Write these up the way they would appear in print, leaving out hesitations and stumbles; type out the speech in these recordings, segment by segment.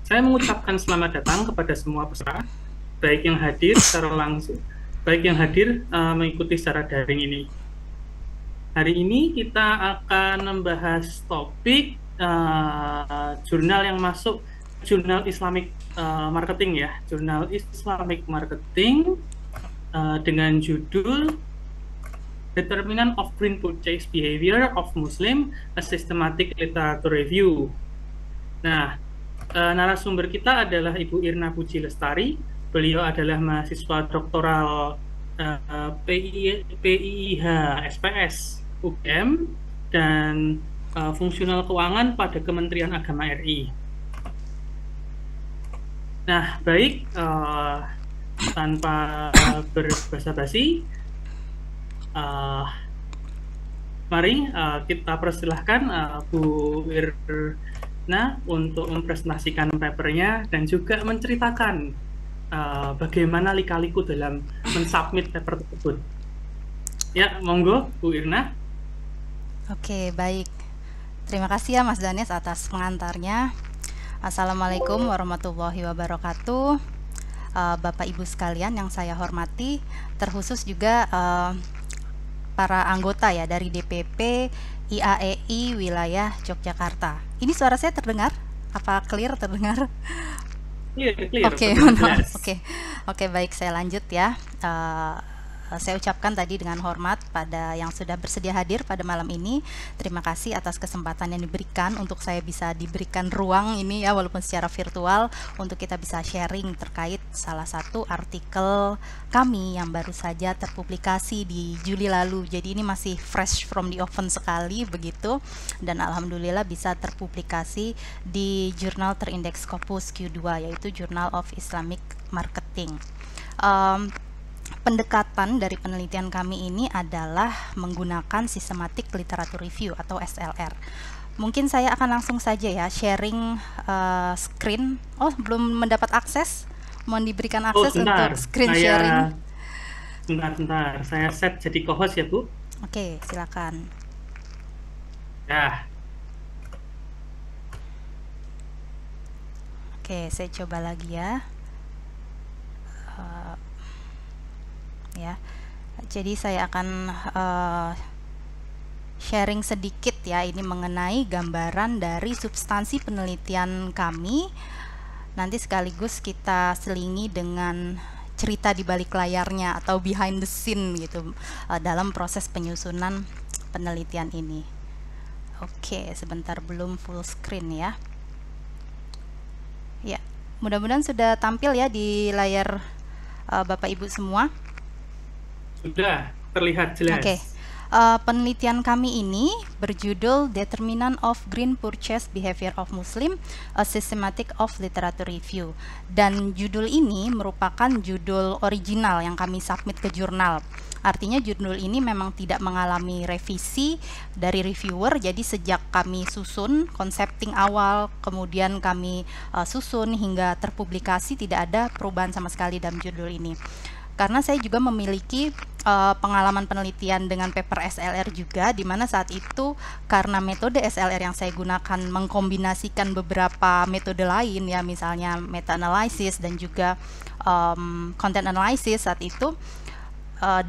Saya mengucapkan selamat datang kepada semua peserta, baik yang hadir secara langsung, baik yang hadir mengikuti secara daring ini. Hari ini kita akan membahas topik jurnal yang masuk jurnal Islamic Marketing ya, jurnal Islamic Marketing dengan judul Determinant of Green Purchase Behavior of Muslim, a Systematic Literature Review. Nah, narasumber kita adalah Ibu Irna Puji Lestari. Beliau adalah mahasiswa doktoral PIIH SPS UGM dan fungsional keuangan pada Kementerian Agama RI. Nah, baik, tanpa berbasa-basi, mari kita persilahkan Bu Irna untuk mempresentasikan papernya dan juga menceritakan bagaimana lika-liku dalam mensubmit paper tersebut. Ya, monggo Bu Irna. Oke, baik. Terima kasih ya Mas Danes atas pengantarnya. Assalamualaikum warahmatullahi wabarakatuh. Bapak Ibu sekalian yang saya hormati, terkhusus juga para anggota ya dari DPP IAEI wilayah Yogyakarta. Ini suara saya terdengar? Apa clear terdengar? Clear. Oke, Oke, baik, saya lanjut ya. Saya ucapkan tadi dengan hormat pada yang sudah bersedia hadir pada malam ini. Terima kasih atas kesempatan yang diberikan untuk saya bisa diberikan ruang ini ya, walaupun secara virtual, untuk kita bisa sharing terkait salah satu artikel kami yang baru saja terpublikasi di Juli lalu. Jadi ini masih fresh from the oven sekali begitu, dan alhamdulillah bisa terpublikasi di jurnal terindeks Scopus Q2, yaitu Journal of Islamic Marketing. Pendekatan dari penelitian kami ini adalah menggunakan Systematic Literature Review atau SLR. Mungkin saya akan langsung saja ya sharing screen. Oh, belum mendapat akses? Mohon diberikan akses untuk screen sharing. Bentar. Saya set jadi co-host ya, Bu. Oke, silakan. Ya. Oke, saya coba lagi ya. Ya, jadi saya akan sharing sedikit ya, ini mengenai gambaran dari substansi penelitian kami. Nanti sekaligus kita selingi dengan cerita di balik layarnya atau behind the scene gitu dalam proses penyusunan penelitian ini. Oke, sebentar, belum full screen ya. Ya, mudah-mudahan sudah tampil ya di layar Bapak Ibu semua. Sudah terlihat jelas. Oke. Penelitian kami ini berjudul Determinant of Green Purchase Behavior of Muslim, a Systematic of Literature Review. Dan judul ini merupakan judul original yang kami submit ke jurnal. Artinya judul ini memang tidak mengalami revisi dari reviewer. Jadi sejak kami susun concepting awal, kemudian kami susun hingga terpublikasi, tidak ada perubahan sama sekali dalam judul ini. Karena saya juga memiliki pengalaman penelitian dengan paper SLR juga, di mana saat itu karena metode SLR yang saya gunakan mengkombinasikan beberapa metode lain ya, misalnya meta-analysis dan juga content analysis saat itu,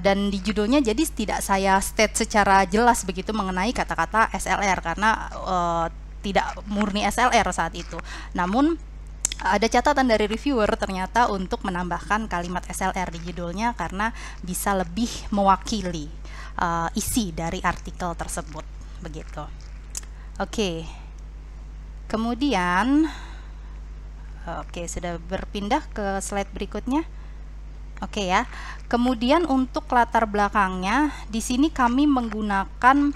dan di judulnya jadi tidak saya state secara jelas begitu mengenai kata-kata SLR karena tidak murni SLR saat itu. Namun ada catatan dari reviewer ternyata untuk menambahkan kalimat SLR di judulnya karena bisa lebih mewakili isi dari artikel tersebut begitu. Oke. Kemudian sudah berpindah ke slide berikutnya. Oke ya. Kemudian untuk latar belakangnya di sini kami menggunakan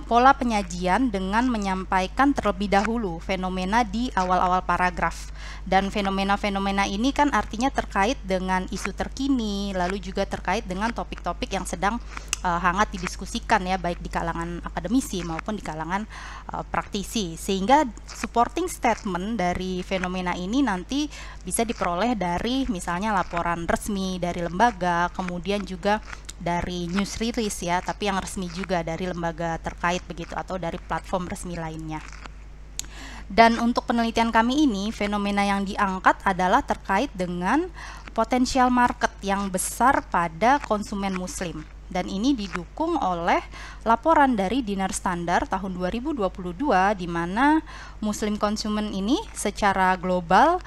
pola penyajian dengan menyampaikan terlebih dahulu fenomena di awal-awal paragraf. Dan fenomena-fenomena ini kan artinya terkait dengan isu terkini, lalu juga terkait dengan topik-topik yang sedang hangat didiskusikan ya, baik di kalangan akademisi maupun di kalangan praktisi. Sehingga supporting statement dari fenomena ini nanti bisa diperoleh dari misalnya laporan resmi dari lembaga, kemudian juga dari news release ya, tapi yang resmi juga dari lembaga terkait begitu, atau dari platform resmi lainnya. Dan untuk penelitian kami ini, fenomena yang diangkat adalah terkait dengan potensial market yang besar pada konsumen muslim. Dan ini didukung oleh laporan dari Dinar Standard tahun 2022 di mana muslim konsumen ini secara global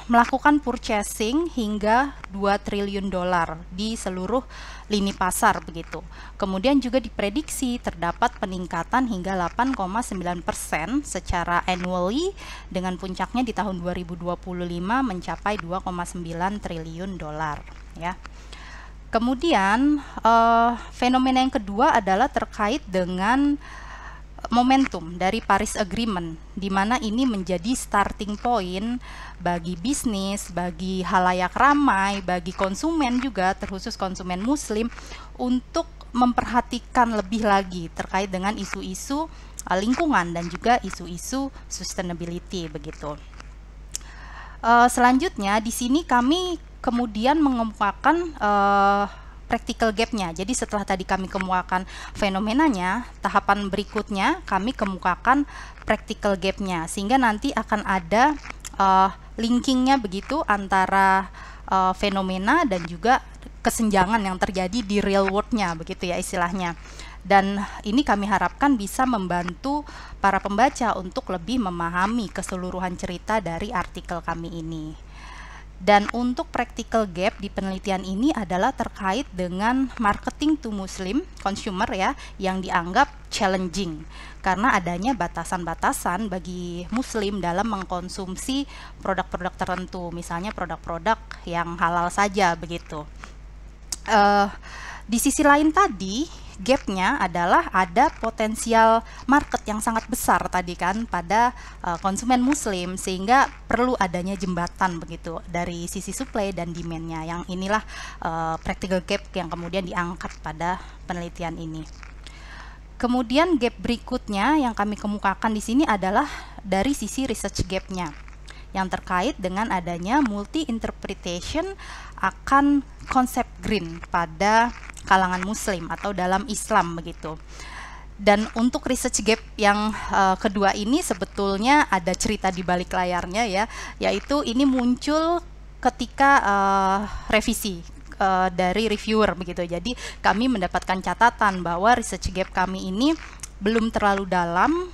melakukan purchasing hingga 2 triliun dolar di seluruh lini pasar begitu. Kemudian juga diprediksi terdapat peningkatan hingga 8,9% secara annually dengan puncaknya di tahun 2025 mencapai 2,9 triliun dolar ya. Kemudian fenomena yang kedua adalah terkait dengan momentum dari Paris Agreement, di mana ini menjadi starting point bagi bisnis, bagi halayak ramai, bagi konsumen juga, terkhusus konsumen muslim, untuk memperhatikan lebih lagi terkait dengan isu-isu lingkungan dan juga isu-isu sustainability begitu. Selanjutnya di sini kami kemudian mengemukakan practical gap-nya. Jadi setelah tadi kami kemukakan fenomenanya, tahapan berikutnya kami kemukakan practical gap-nya, sehingga nanti akan ada linkingnya begitu antara fenomena dan juga kesenjangan yang terjadi di real world-nya begitu ya istilahnya. Dan ini kami harapkan bisa membantu para pembaca untuk lebih memahami keseluruhan cerita dari artikel kami ini. Dan untuk practical gap di penelitian ini adalah terkait dengan marketing to Muslim consumer ya, yang dianggap challenging karena adanya batasan-batasan bagi Muslim dalam mengkonsumsi produk-produk tertentu, misalnya produk-produk yang halal saja begitu. Di sisi lain tadi, gapnya adalah ada potensial market yang sangat besar tadi kan pada konsumen muslim, sehingga perlu adanya jembatan begitu dari sisi supply dan demand-nya. Yang inilah practical gap yang kemudian diangkat pada penelitian ini. Kemudian gap berikutnya yang kami kemukakan di sini adalah dari sisi research gap-nya, yang terkait dengan adanya multi-interpretation akan konsep green pada kalangan muslim atau dalam Islam begitu. Dan untuk research gap yang kedua ini sebetulnya ada cerita di balik layarnya ya, yaitu ini muncul ketika revisi dari reviewer begitu. Jadi kami mendapatkan catatan bahwa research gap kami ini belum terlalu dalam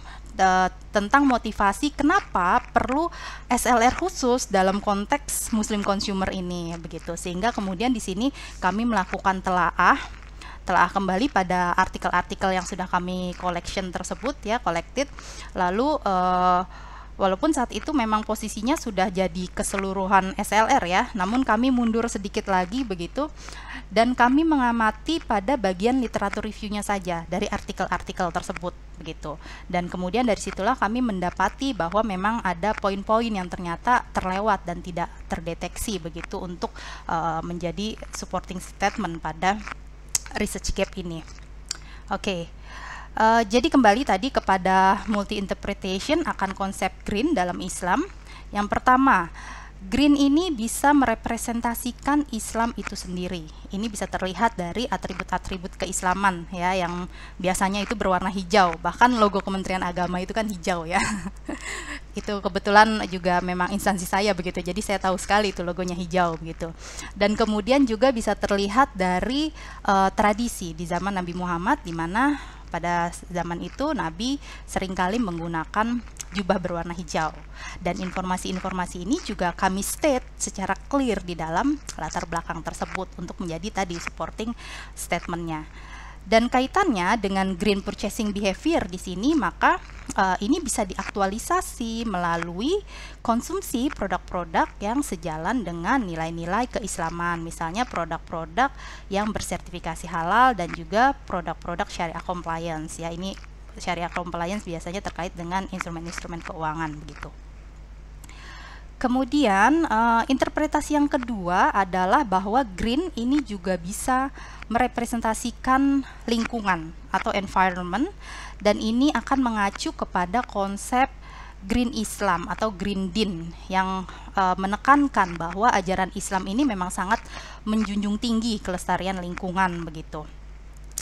tentang motivasi kenapa perlu SLR khusus dalam konteks muslim consumer ini begitu, sehingga kemudian di sini kami melakukan telaah kembali pada artikel-artikel yang sudah kami collection tersebut ya, collected. Lalu walaupun saat itu memang posisinya sudah jadi keseluruhan SLR ya, namun kami mundur sedikit lagi begitu, dan kami mengamati pada bagian literatur reviewnya saja dari artikel-artikel tersebut begitu. Dan kemudian dari situlah kami mendapati bahwa memang ada poin-poin yang ternyata terlewat dan tidak terdeteksi begitu untuk menjadi supporting statement pada research gap ini. Oke. Jadi kembali tadi kepada multi-interpretation akan konsep green dalam Islam. Yang pertama, green ini bisa merepresentasikan Islam itu sendiri. Ini bisa terlihat dari atribut-atribut keislaman ya, yang biasanya itu berwarna hijau. Bahkan logo Kementerian Agama itu kan hijau ya. Itu kebetulan juga memang instansi saya begitu. Jadi saya tahu sekali itu logonya hijau begitu. Dan kemudian juga bisa terlihat dari tradisi di zaman Nabi Muhammad, di mana pada zaman itu Nabi seringkali menggunakan jubah berwarna hijau, dan informasi-informasi ini juga kami state secara clear di dalam latar belakang tersebut untuk menjadi tadi supporting statementnya. Dan kaitannya dengan green purchasing behavior di sini, maka ini bisa diaktualisasi melalui konsumsi produk-produk yang sejalan dengan nilai-nilai keislaman, misalnya produk-produk yang bersertifikasi halal dan juga produk-produk syariah compliance ya. Ini syariah compliance biasanya terkait dengan instrumen-instrumen keuangan begitu. Kemudian interpretasi yang kedua adalah bahwa green ini juga bisa merepresentasikan lingkungan atau environment, dan ini akan mengacu kepada konsep Green Islam atau Green Din yang menekankan bahwa ajaran Islam ini memang sangat menjunjung tinggi kelestarian lingkungan begitu.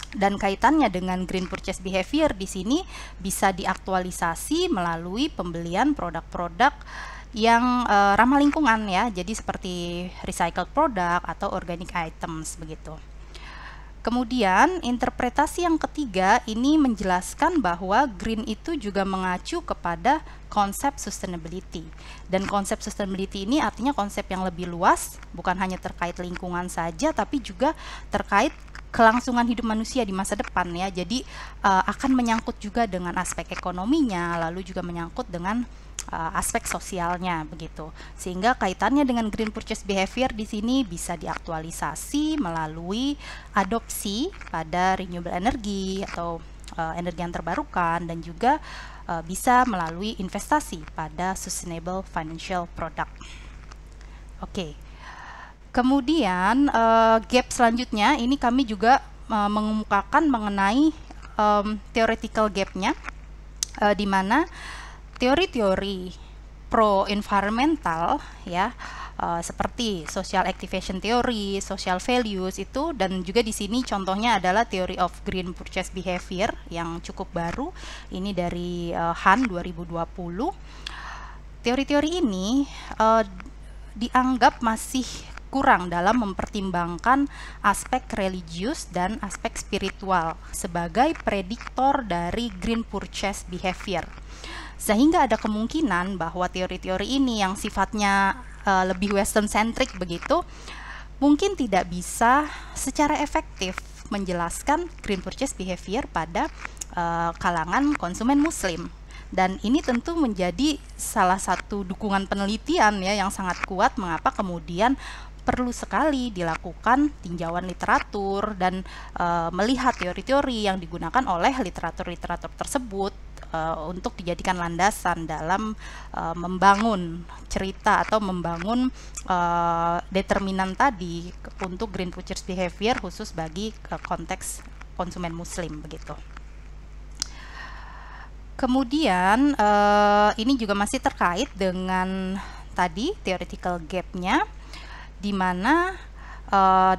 Dan kaitannya dengan green purchase behavior di sini bisa diaktualisasi melalui pembelian produk-produk yang ramah lingkungan ya. Jadi seperti recycled product atau organic items begitu. Kemudian interpretasi yang ketiga ini menjelaskan bahwa green itu juga mengacu kepada konsep sustainability. Dan konsep sustainability ini artinya konsep yang lebih luas, bukan hanya terkait lingkungan saja, tapi juga terkait kelangsungan hidup manusia di masa depan ya. Jadi akan menyangkut juga dengan aspek ekonominya, lalu juga menyangkut dengan aspek sosialnya begitu. Sehingga kaitannya dengan green purchase behavior di sini bisa diaktualisasi melalui adopsi pada renewable energy atau energi yang terbarukan, dan juga bisa melalui investasi pada sustainable financial product. Oke. Kemudian gap selanjutnya ini kami juga mengemukakan mengenai theoretical gap-nya, di mana teori-teori pro-environmental ya, seperti social activation theory, social values itu, dan juga di sini contohnya adalah theory of green purchase behavior yang cukup baru, ini dari Han 2020. Teori-teori ini dianggap masih kurang dalam mempertimbangkan aspek religius dan aspek spiritual sebagai prediktor dari green purchase behavior. Sehingga ada kemungkinan bahwa teori-teori ini yang sifatnya lebih western centric begitu, mungkin tidak bisa secara efektif menjelaskan green purchase behavior pada kalangan konsumen muslim. Dan ini tentu menjadi salah satu dukungan penelitian ya yang sangat kuat mengapa kemudian perlu sekali dilakukan tinjauan literatur dan melihat teori-teori yang digunakan oleh literatur-literatur tersebut untuk dijadikan landasan dalam membangun cerita atau membangun determinan tadi untuk green purchase behavior khusus bagi konteks konsumen muslim begitu. Kemudian ini juga masih terkait dengan tadi theoretical gap-nya, di mana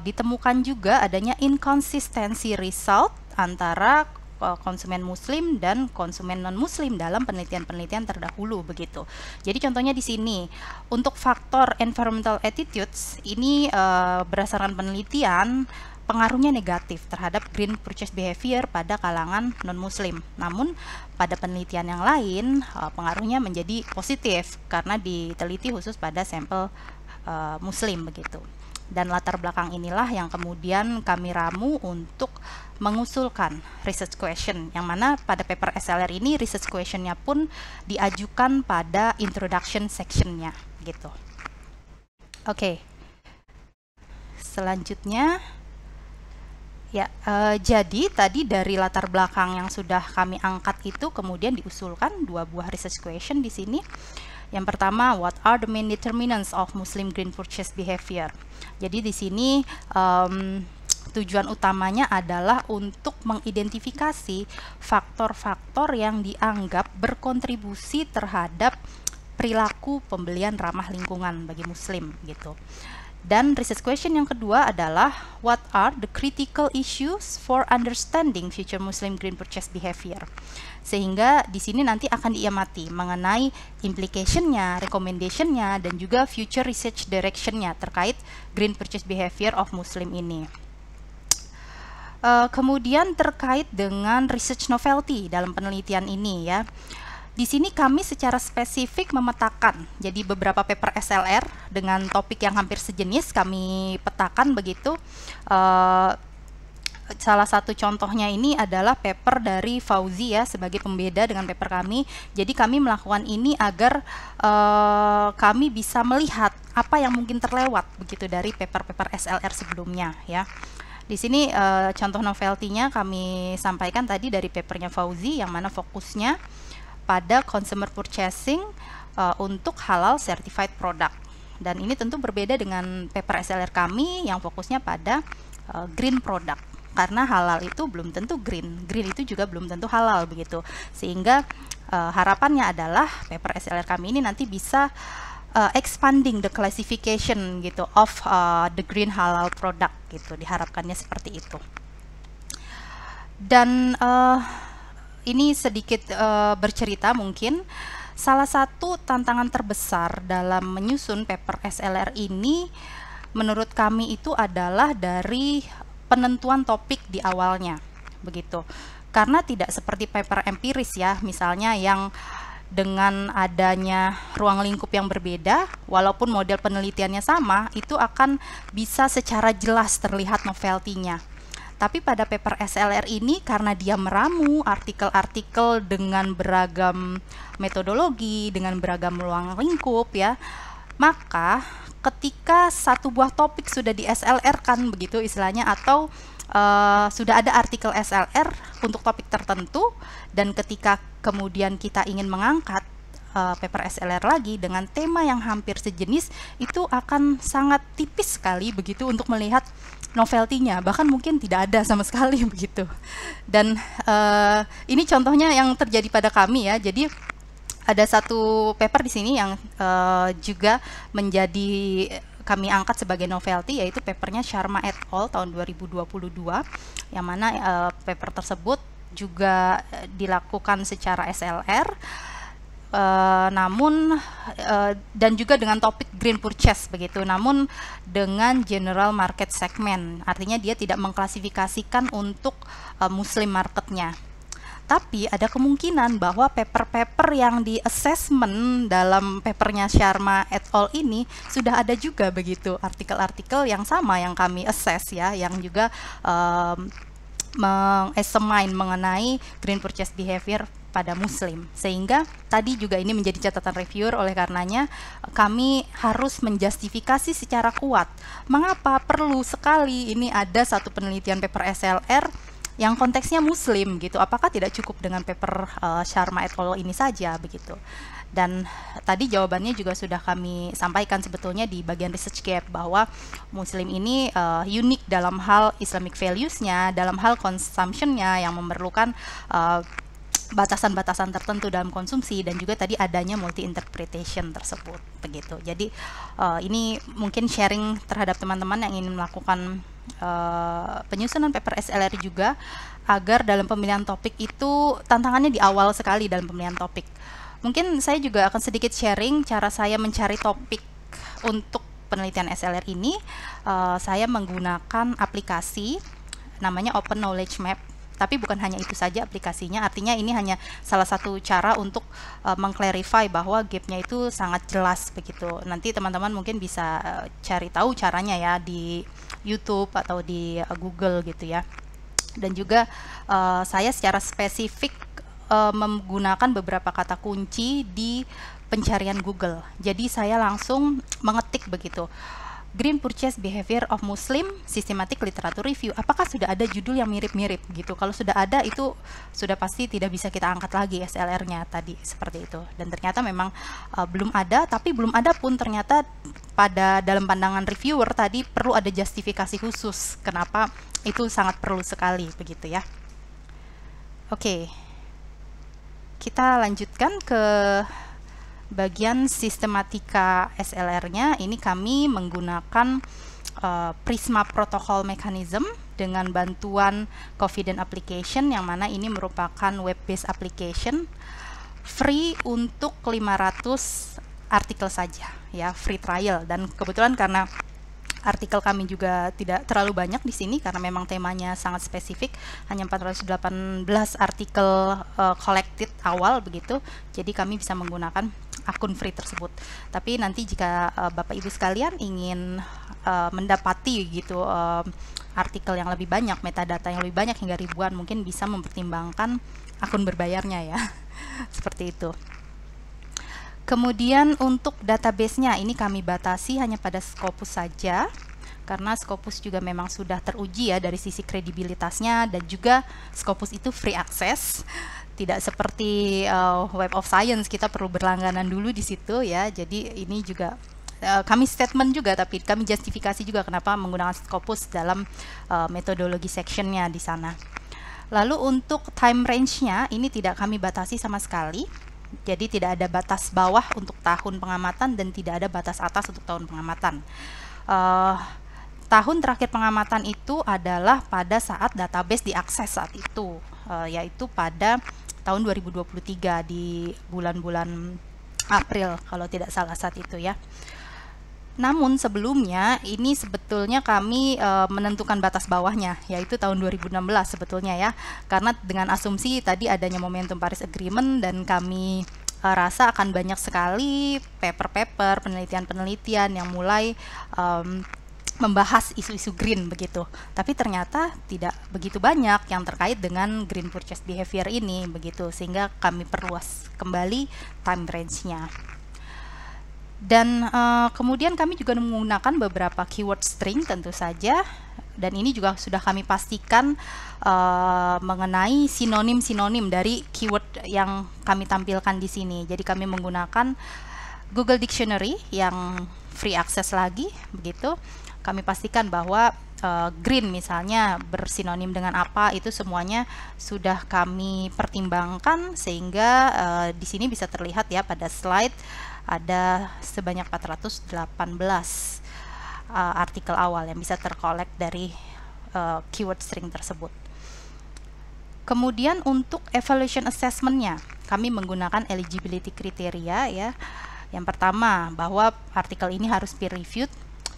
ditemukan juga adanya inconsistency result antara konsumen muslim dan konsumen non muslim dalam penelitian-penelitian terdahulu begitu. Jadi contohnya di sini untuk faktor environmental attitudes ini berdasarkan penelitian pengaruhnya negatif terhadap green purchase behavior pada kalangan non muslim. Namun pada penelitian yang lain pengaruhnya menjadi positif karena diteliti khusus pada sampel muslim begitu. Dan latar belakang inilah yang kemudian kami ramu untuk mengusulkan research question, yang mana pada paper SLR ini research questionnya pun diajukan pada introduction sectionnya gitu. Oke. Selanjutnya ya, jadi tadi dari latar belakang yang sudah kami angkat itu kemudian diusulkan 2 buah research question di sini. Yang pertama, what are the main determinants of Muslim green purchase behavior? Jadi di sini tujuan utamanya adalah untuk mengidentifikasi faktor-faktor yang dianggap berkontribusi terhadap perilaku pembelian ramah lingkungan bagi Muslim gitu. Dan research question yang kedua adalah what are the critical issues for understanding future Muslim green purchase behavior. Sehingga di sini nanti akan diamati mengenai implication-nya, recommendation-nya, dan juga future research direction-nya terkait green purchase behavior of Muslim ini. Kemudian terkait dengan research novelty dalam penelitian ini ya. Di sini kami secara spesifik memetakan, jadi beberapa paper SLR dengan topik yang hampir sejenis kami petakan begitu. Salah satu contohnya ini adalah paper dari Fauzi ya sebagai pembeda dengan paper kami. Jadi kami melakukan ini agar kami bisa melihat apa yang mungkin terlewat begitu dari paper-paper SLR sebelumnya ya. Di sini contoh novelty-nya kami sampaikan tadi dari papernya Fauzi yang mana fokusnya pada consumer purchasing untuk halal certified product. Dan ini tentu berbeda dengan paper SLR kami yang fokusnya pada green product. Karena halal itu belum tentu green, green itu juga belum tentu halal begitu. Sehingga harapannya adalah paper SLR kami ini nanti bisa expanding the classification gitu of the green halal product gitu. Diharapkannya seperti itu. Dan ini sedikit bercerita mungkin, salah satu tantangan terbesar dalam menyusun paper SLR ini menurut kami itu adalah dari penentuan topik di awalnya, begitu. Karena tidak seperti paper empiris ya, misalnya yang dengan adanya ruang lingkup yang berbeda, walaupun model penelitiannya sama, itu akan bisa secara jelas terlihat novelty-nya. Tapi pada paper SLR ini karena dia meramu artikel-artikel dengan beragam metodologi, dengan beragam ruang lingkup ya, maka ketika satu buah topik sudah di SLR kan begitu istilahnya, atau sudah ada artikel SLR untuk topik tertentu, dan ketika kemudian kita ingin mengangkat paper SLR lagi dengan tema yang hampir sejenis, itu akan sangat tipis sekali begitu untuk melihat novelty-nya, bahkan mungkin tidak ada sama sekali begitu. Dan ini contohnya yang terjadi pada kami ya. Jadi ada satu paper di sini yang juga menjadi kami angkat sebagai novelty, yaitu papernya Sharma et al. Tahun 2022, yang mana paper tersebut juga dilakukan secara SLR, namun dan juga dengan topik green purchase begitu, namun dengan general market segment, artinya dia tidak mengklasifikasikan untuk Muslim marketnya. Tapi ada kemungkinan bahwa paper-paper yang di assessment dalam papernya Sharma et al. Ini sudah ada juga begitu artikel-artikel yang sama yang kami assess ya, yang juga meng-examine mengenai green purchase behavior pada Muslim, sehingga tadi juga ini menjadi catatan reviewer. Oleh karenanya kami harus menjustifikasi secara kuat mengapa perlu sekali ini ada satu penelitian paper SLR yang konteksnya Muslim gitu. Apakah tidak cukup dengan paper Sharma et al. Ini saja begitu? Dan tadi jawabannya juga sudah kami sampaikan sebetulnya di bagian research gap, bahwa Muslim ini unik dalam hal Islamic values-nya, dalam hal consumption-nya yang memerlukan batasan-batasan tertentu dalam konsumsi, dan juga tadi adanya multi interpretation tersebut begitu. Jadi ini mungkin sharing terhadap teman-teman yang ingin melakukan penyusunan paper SLR juga, agar dalam pemilihan topik itu tantangannya di awal sekali dalam pemilihan topik. Mungkin saya juga akan sedikit sharing cara saya mencari topik untuk penelitian SLR ini. Saya menggunakan aplikasi namanya Open Knowledge Map. Tapi bukan hanya itu saja aplikasinya, artinya ini hanya salah satu cara untuk mengclarify bahwa gapnya itu sangat jelas begitu. Nanti teman-teman mungkin bisa cari tahu caranya ya di YouTube atau di Google gitu ya. Dan juga saya secara spesifik menggunakan beberapa kata kunci di pencarian Google. Jadi saya langsung mengetik begitu, Green Purchase Behavior of Muslim Systematic Literature Review. Apakah sudah ada judul yang mirip-mirip gitu? Kalau sudah ada, itu sudah pasti tidak bisa kita angkat lagi SLR-nya tadi, seperti itu. Dan ternyata memang belum ada, tapi belum ada pun ternyata pada dalam pandangan reviewer tadi perlu ada justifikasi khusus kenapa itu sangat perlu sekali begitu ya. Oke. Kita lanjutkan ke bagian sistematika SLR-nya. Ini kami menggunakan Prisma Protocol Mechanism dengan bantuan Confident Application, yang mana ini merupakan web-based application free untuk 500 artikel saja ya, free trial. Dan kebetulan karena artikel kami juga tidak terlalu banyak di sini karena memang temanya sangat spesifik, hanya 418 artikel collected awal begitu. Jadi kami bisa menggunakan akun free tersebut. Tapi nanti jika Bapak Ibu sekalian ingin mendapati gitu artikel yang lebih banyak, metadata yang lebih banyak hingga ribuan, mungkin bisa mempertimbangkan akun berbayarnya ya. Seperti itu. Kemudian untuk database-nya ini kami batasi hanya pada Scopus saja, karena Scopus juga memang sudah teruji ya dari sisi kredibilitasnya, dan juga Scopus itu free access, tidak seperti Web of Science kita perlu berlangganan dulu di situ ya. Jadi ini juga kami statement juga, tapi kami justifikasi juga kenapa menggunakan Scopus dalam metodologi sectionnya di sana. Lalu untuk time range-nya ini tidak kami batasi sama sekali. Jadi tidak ada batas bawah untuk tahun pengamatan dan tidak ada batas atas untuk tahun pengamatan. tahun terakhir pengamatan itu adalah pada saat database diakses saat itu, yaitu pada tahun 2023 di bulan-bulan April kalau tidak salah saat itu ya. Namun sebelumnya ini sebetulnya kami menentukan batas bawahnya, yaitu tahun 2016 sebetulnya ya, karena dengan asumsi tadi adanya momentum Paris Agreement, dan kami rasa akan banyak sekali paper-paper, penelitian-penelitian yang mulai membahas isu-isu green begitu. Tapi ternyata tidak begitu banyak yang terkait dengan green purchase behavior ini begitu, sehingga kami perluas kembali time range-nya. Dan kemudian kami juga menggunakan beberapa keyword string tentu saja, dan ini juga sudah kami pastikan mengenai sinonim-sinonim dari keyword yang kami tampilkan di sini. Jadi kami menggunakan Google Dictionary yang free access lagi begitu. Kami pastikan bahwa green misalnya bersinonim dengan apa, itu semuanya sudah kami pertimbangkan, sehingga di sini bisa terlihat ya pada slide ada sebanyak 418 artikel awal yang bisa terkolek dari keyword string tersebut. Kemudian untuk evaluation assessment-nya kami menggunakan eligibility criteria ya. Yang pertama, bahwa artikel ini harus peer reviewed,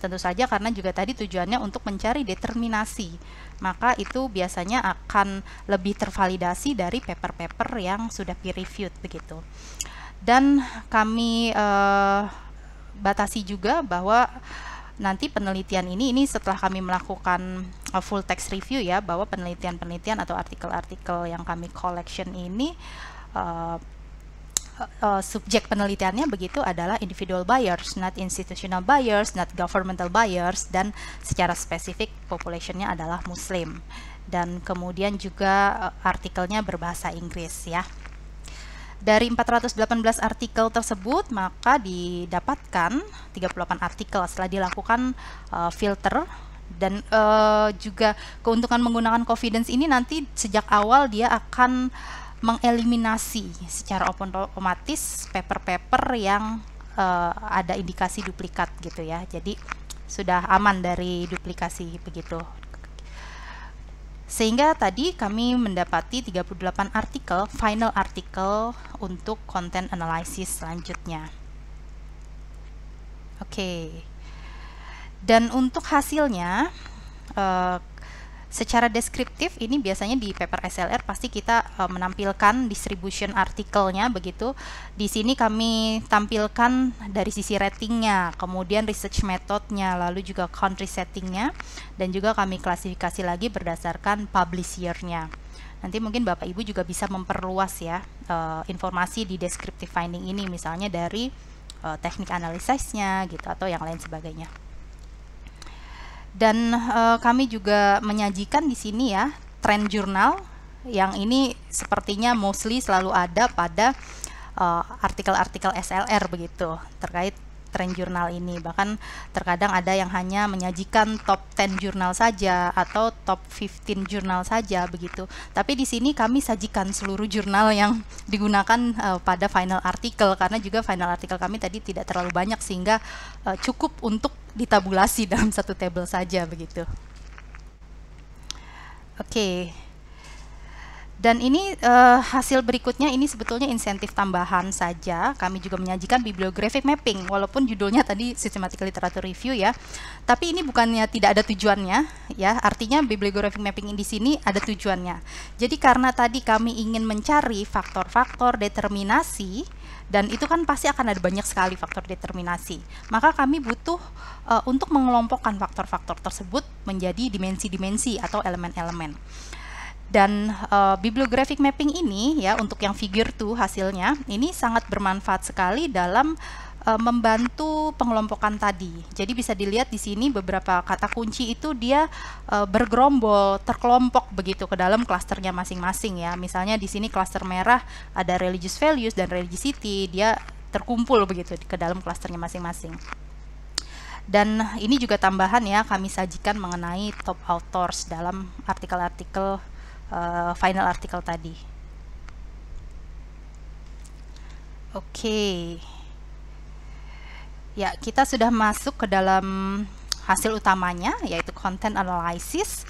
tentu saja karena juga tadi tujuannya untuk mencari determinasi, maka itu biasanya akan lebih tervalidasi dari paper-paper yang sudah peer reviewed begitu. Dan kami batasi juga bahwa nanti penelitian ini setelah kami melakukan full text review ya, bahwa penelitian-penelitian atau artikel-artikel yang kami collection ini subjek penelitiannya begitu adalah individual buyers, not institutional buyers, not governmental buyers, dan secara spesifik populationnya adalah Muslim. Dan kemudian juga artikelnya berbahasa Inggris ya. Dari 418 artikel tersebut, maka didapatkan 38 artikel setelah dilakukan filter. Dan juga keuntungan menggunakan confidence ini nanti sejak awal dia akan mengeliminasi secara otomatis paper-paper yang ada indikasi duplikat gitu ya. Jadi sudah aman dari duplikasi begitu. Sehingga tadi kami mendapati 38 artikel, final artikel untuk content analysis selanjutnya. Oke. Dan untuk hasilnya secara deskriptif ini biasanya di paper SLR pasti kita menampilkan distribution artikelnya begitu. Di sini kami tampilkan dari sisi ratingnya, kemudian research methodnya, lalu juga country settingnya, dan juga kami klasifikasi lagi berdasarkan publish year-nya. Nanti mungkin Bapak Ibu juga bisa memperluas ya informasi di descriptive finding ini, misalnya dari teknik analisisnya gitu atau yang lain sebagainya. Dan kami juga menyajikan di sini ya trend jurnal, yang ini sepertinya mostly selalu ada pada artikel-artikel SLR begitu terkait trend jurnal ini. Bahkan terkadang ada yang hanya menyajikan top 10 jurnal saja atau top 15 jurnal saja begitu. Tapi di sini kami sajikan seluruh jurnal yang digunakan pada final artikel, karena juga final artikel kami tadi tidak terlalu banyak sehingga cukup untuk ditabulasi dalam satu table saja begitu. Oke. Dan ini hasil berikutnya ini sebetulnya insentif tambahan saja. Kami juga menyajikan bibliographic mapping, walaupun judulnya tadi systematic literature review ya. Tapi ini bukannya tidak ada tujuannya ya. Artinya bibliographic mapping di sini ada tujuannya. Jadi karena tadi kami ingin mencari faktor-faktor determinasi, dan itu kan pasti akan ada banyak sekali faktor determinasi. Maka kami butuh untuk mengelompokkan faktor-faktor tersebut menjadi dimensi-dimensi atau elemen-elemen. Dan bibliographic mapping ini ya, untuk yang figure 2 hasilnya ini sangat bermanfaat sekali dalam membantu pengelompokan tadi. Jadi bisa dilihat di sini beberapa kata kunci itu dia bergerombol, terkelompok begitu ke dalam klasternya masing-masing ya. Misalnya di sini klaster merah ada religious values dan religiousity, dia terkumpul begitu ke dalam klasternya masing-masing. Dan ini juga tambahan ya, kami sajikan mengenai top authors dalam artikel-artikel final artikel tadi. Oke. Ya, kita sudah masuk ke dalam hasil utamanya, yaitu content analysis.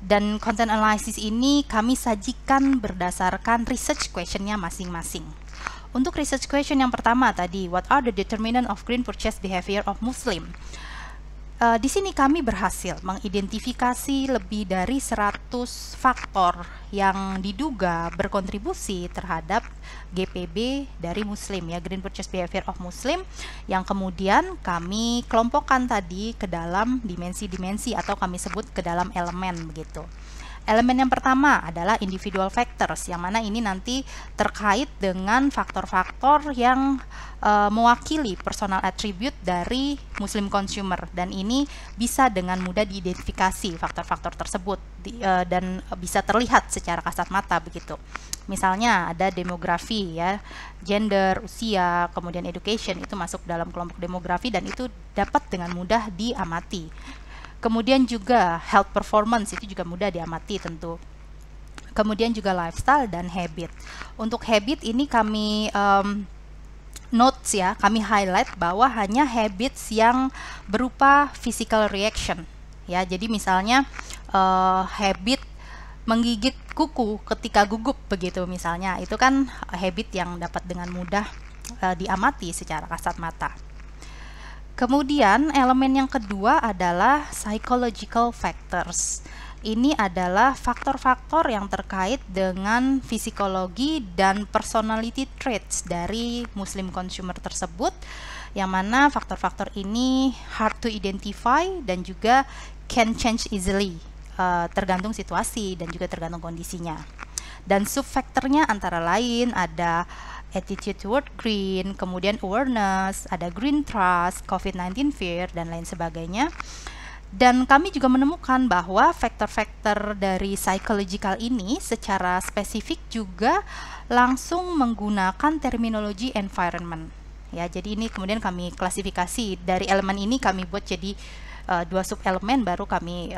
Dan content analysis ini kami sajikan berdasarkan research questionnya masing-masing. Untuk research question yang pertama tadi, what are the determinant of green purchase behavior of Muslim? Di sini kami berhasil mengidentifikasi lebih dari 100 faktor yang diduga berkontribusi terhadap GPB dari Muslim, ya, Green Purchase Behavior of Muslim, yang kemudian kami kelompokkan tadi ke dalam dimensi-dimensi atau kami sebut ke dalam elemen begitu. Elemen yang pertama adalah individual factors, yang mana ini nanti terkait dengan faktor-faktor yang mewakili personal attribute dari Muslim consumer, dan ini bisa dengan mudah diidentifikasi faktor-faktor tersebut dan bisa terlihat secara kasat mata begitu. Misalnya ada demografi, ya, gender, usia, kemudian education, itu masuk dalam kelompok demografi dan itu dapat dengan mudah diamati. Kemudian juga health performance, itu juga mudah diamati tentu. Kemudian juga lifestyle dan habit. Untuk habit ini kami notes, ya, kami highlight bahwa hanya habits yang berupa physical reaction, ya. Jadi misalnya habit menggigit kuku ketika gugup begitu misalnya, itu kan habit yang dapat dengan mudah diamati secara kasat mata. Kemudian elemen yang kedua adalah psychological factors. Ini adalah faktor-faktor yang terkait dengan psikologi dan personality traits dari Muslim consumer tersebut, yang mana faktor-faktor ini hard to identify dan juga can change easily, tergantung situasi dan juga tergantung kondisinya. Dan subfaktornya antara lain ada attitude toward green, kemudian awareness, ada green trust, COVID-19 fear, dan lain sebagainya. Dan kami juga menemukan bahwa faktor-faktor dari psychological ini secara spesifik juga langsung menggunakan terminologi environment. Ya, jadi ini kemudian kami klasifikasi dari elemen ini, kami buat jadi dua sub elemen, baru kami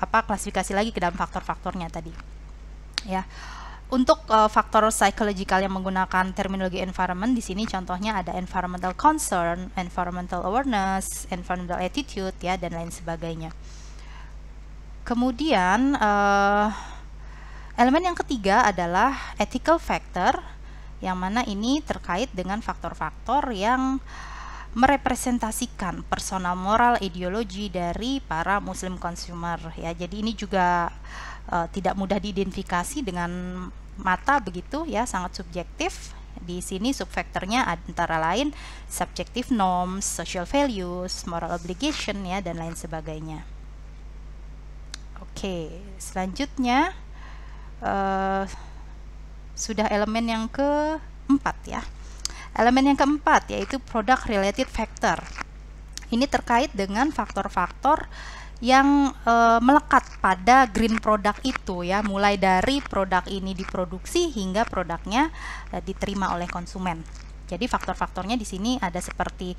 klasifikasi lagi ke dalam faktor-faktornya tadi. Ya. Untuk faktor psychological yang menggunakan terminologi environment di sini contohnya ada environmental concern, environmental awareness, environmental attitude, ya, dan lain sebagainya. Kemudian elemen yang ketiga adalah ethical factor, yang mana ini terkait dengan faktor-faktor yang merepresentasikan personal moral ideologi dari para Muslim consumer, ya. Jadi ini juga tidak mudah diidentifikasi dengan mata begitu, ya, sangat subjektif. Di sini subfaktornya antara lain subjective norms, social values, moral obligation, ya, dan lain sebagainya. Oke, selanjutnya sudah elemen yang keempat, ya. Elemen yang keempat yaitu product related factor. Ini terkait dengan faktor-faktor yang melekat pada green product itu, ya, mulai dari produk ini diproduksi hingga produknya diterima oleh konsumen. Jadi faktor-faktornya di sini ada seperti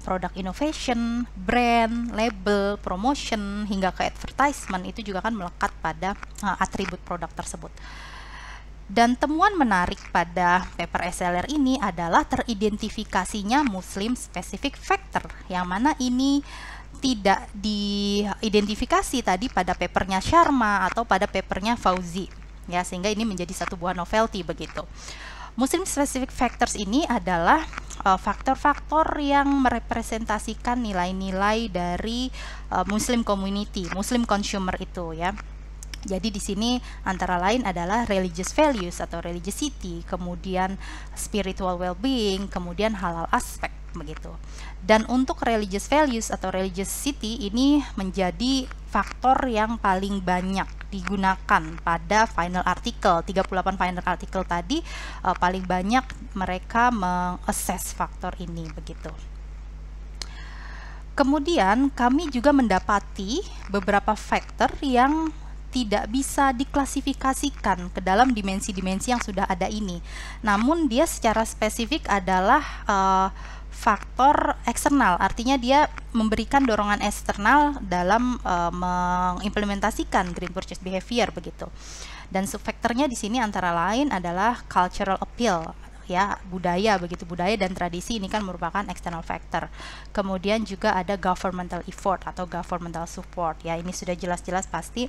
product innovation, brand, label, promotion, hingga ke advertisement, itu juga kan melekat pada atribut produk tersebut. Dan temuan menarik pada paper SLR ini adalah teridentifikasinya Muslim specific factor, yang mana ini tidak diidentifikasi tadi pada papernya Sharma atau pada papernya Fauzi, ya, sehingga ini menjadi satu buah novelty begitu. Muslim specific factors ini adalah faktor-faktor yang merepresentasikan nilai-nilai dari Muslim community, Muslim consumer itu, ya. Jadi di sini antara lain adalah religious values atau religiosity, kemudian spiritual well-being, kemudian halal aspect begitu. Dan untuk religious values atau religiosity ini menjadi faktor yang paling banyak digunakan pada final article. 38 final article tadi paling banyak mereka mengassess faktor ini begitu. Kemudian kami juga mendapati beberapa faktor yang tidak bisa diklasifikasikan ke dalam dimensi-dimensi yang sudah ada ini. Namun dia secara spesifik adalah faktor eksternal, artinya dia memberikan dorongan eksternal dalam mengimplementasikan green purchase behavior begitu. Dan subfaktornya di sini antara lain adalah cultural appeal, ya, budaya begitu, budaya dan tradisi ini kan merupakan external factor. Kemudian juga ada governmental effort atau governmental support, ya ini sudah jelas-jelas pasti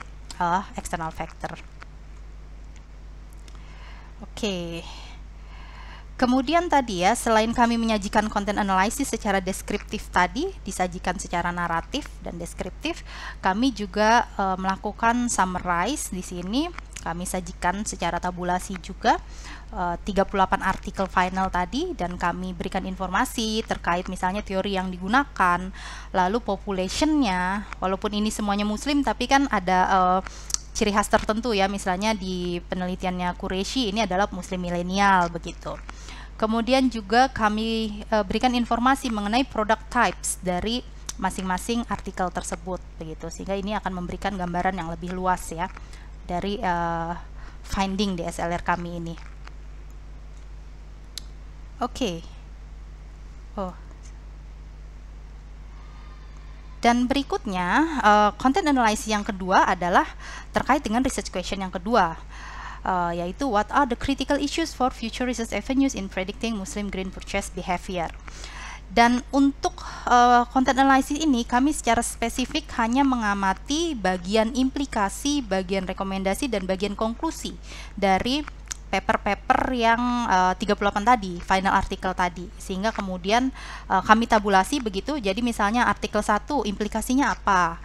external factor. Oke. Kemudian tadi ya, selain kami menyajikan content analysis secara deskriptif tadi, disajikan secara naratif dan deskriptif, kami juga melakukan summarize di sini. Kami sajikan secara tabulasi juga 38 artikel final tadi, dan kami berikan informasi terkait misalnya teori yang digunakan, lalu populationnya, walaupun ini semuanya muslim tapi kan ada ciri khas tertentu ya, misalnya di penelitiannya Qureshi ini adalah muslim milenial begitu. Kemudian juga kami berikan informasi mengenai product types dari masing-masing artikel tersebut begitu, sehingga ini akan memberikan gambaran yang lebih luas ya dari finding di SLR kami ini. Oke. Dan berikutnya content analysis yang kedua adalah terkait dengan research question yang kedua, yaitu what are the critical issues for future research avenues in predicting Muslim green purchase behavior. Dan untuk content analysis ini kami secara spesifik hanya mengamati bagian implikasi, bagian rekomendasi, dan bagian konklusi dari paper-paper yang 38 tadi, final artikel tadi, sehingga kemudian kami tabulasi begitu. Jadi misalnya artikel 1 implikasinya apa,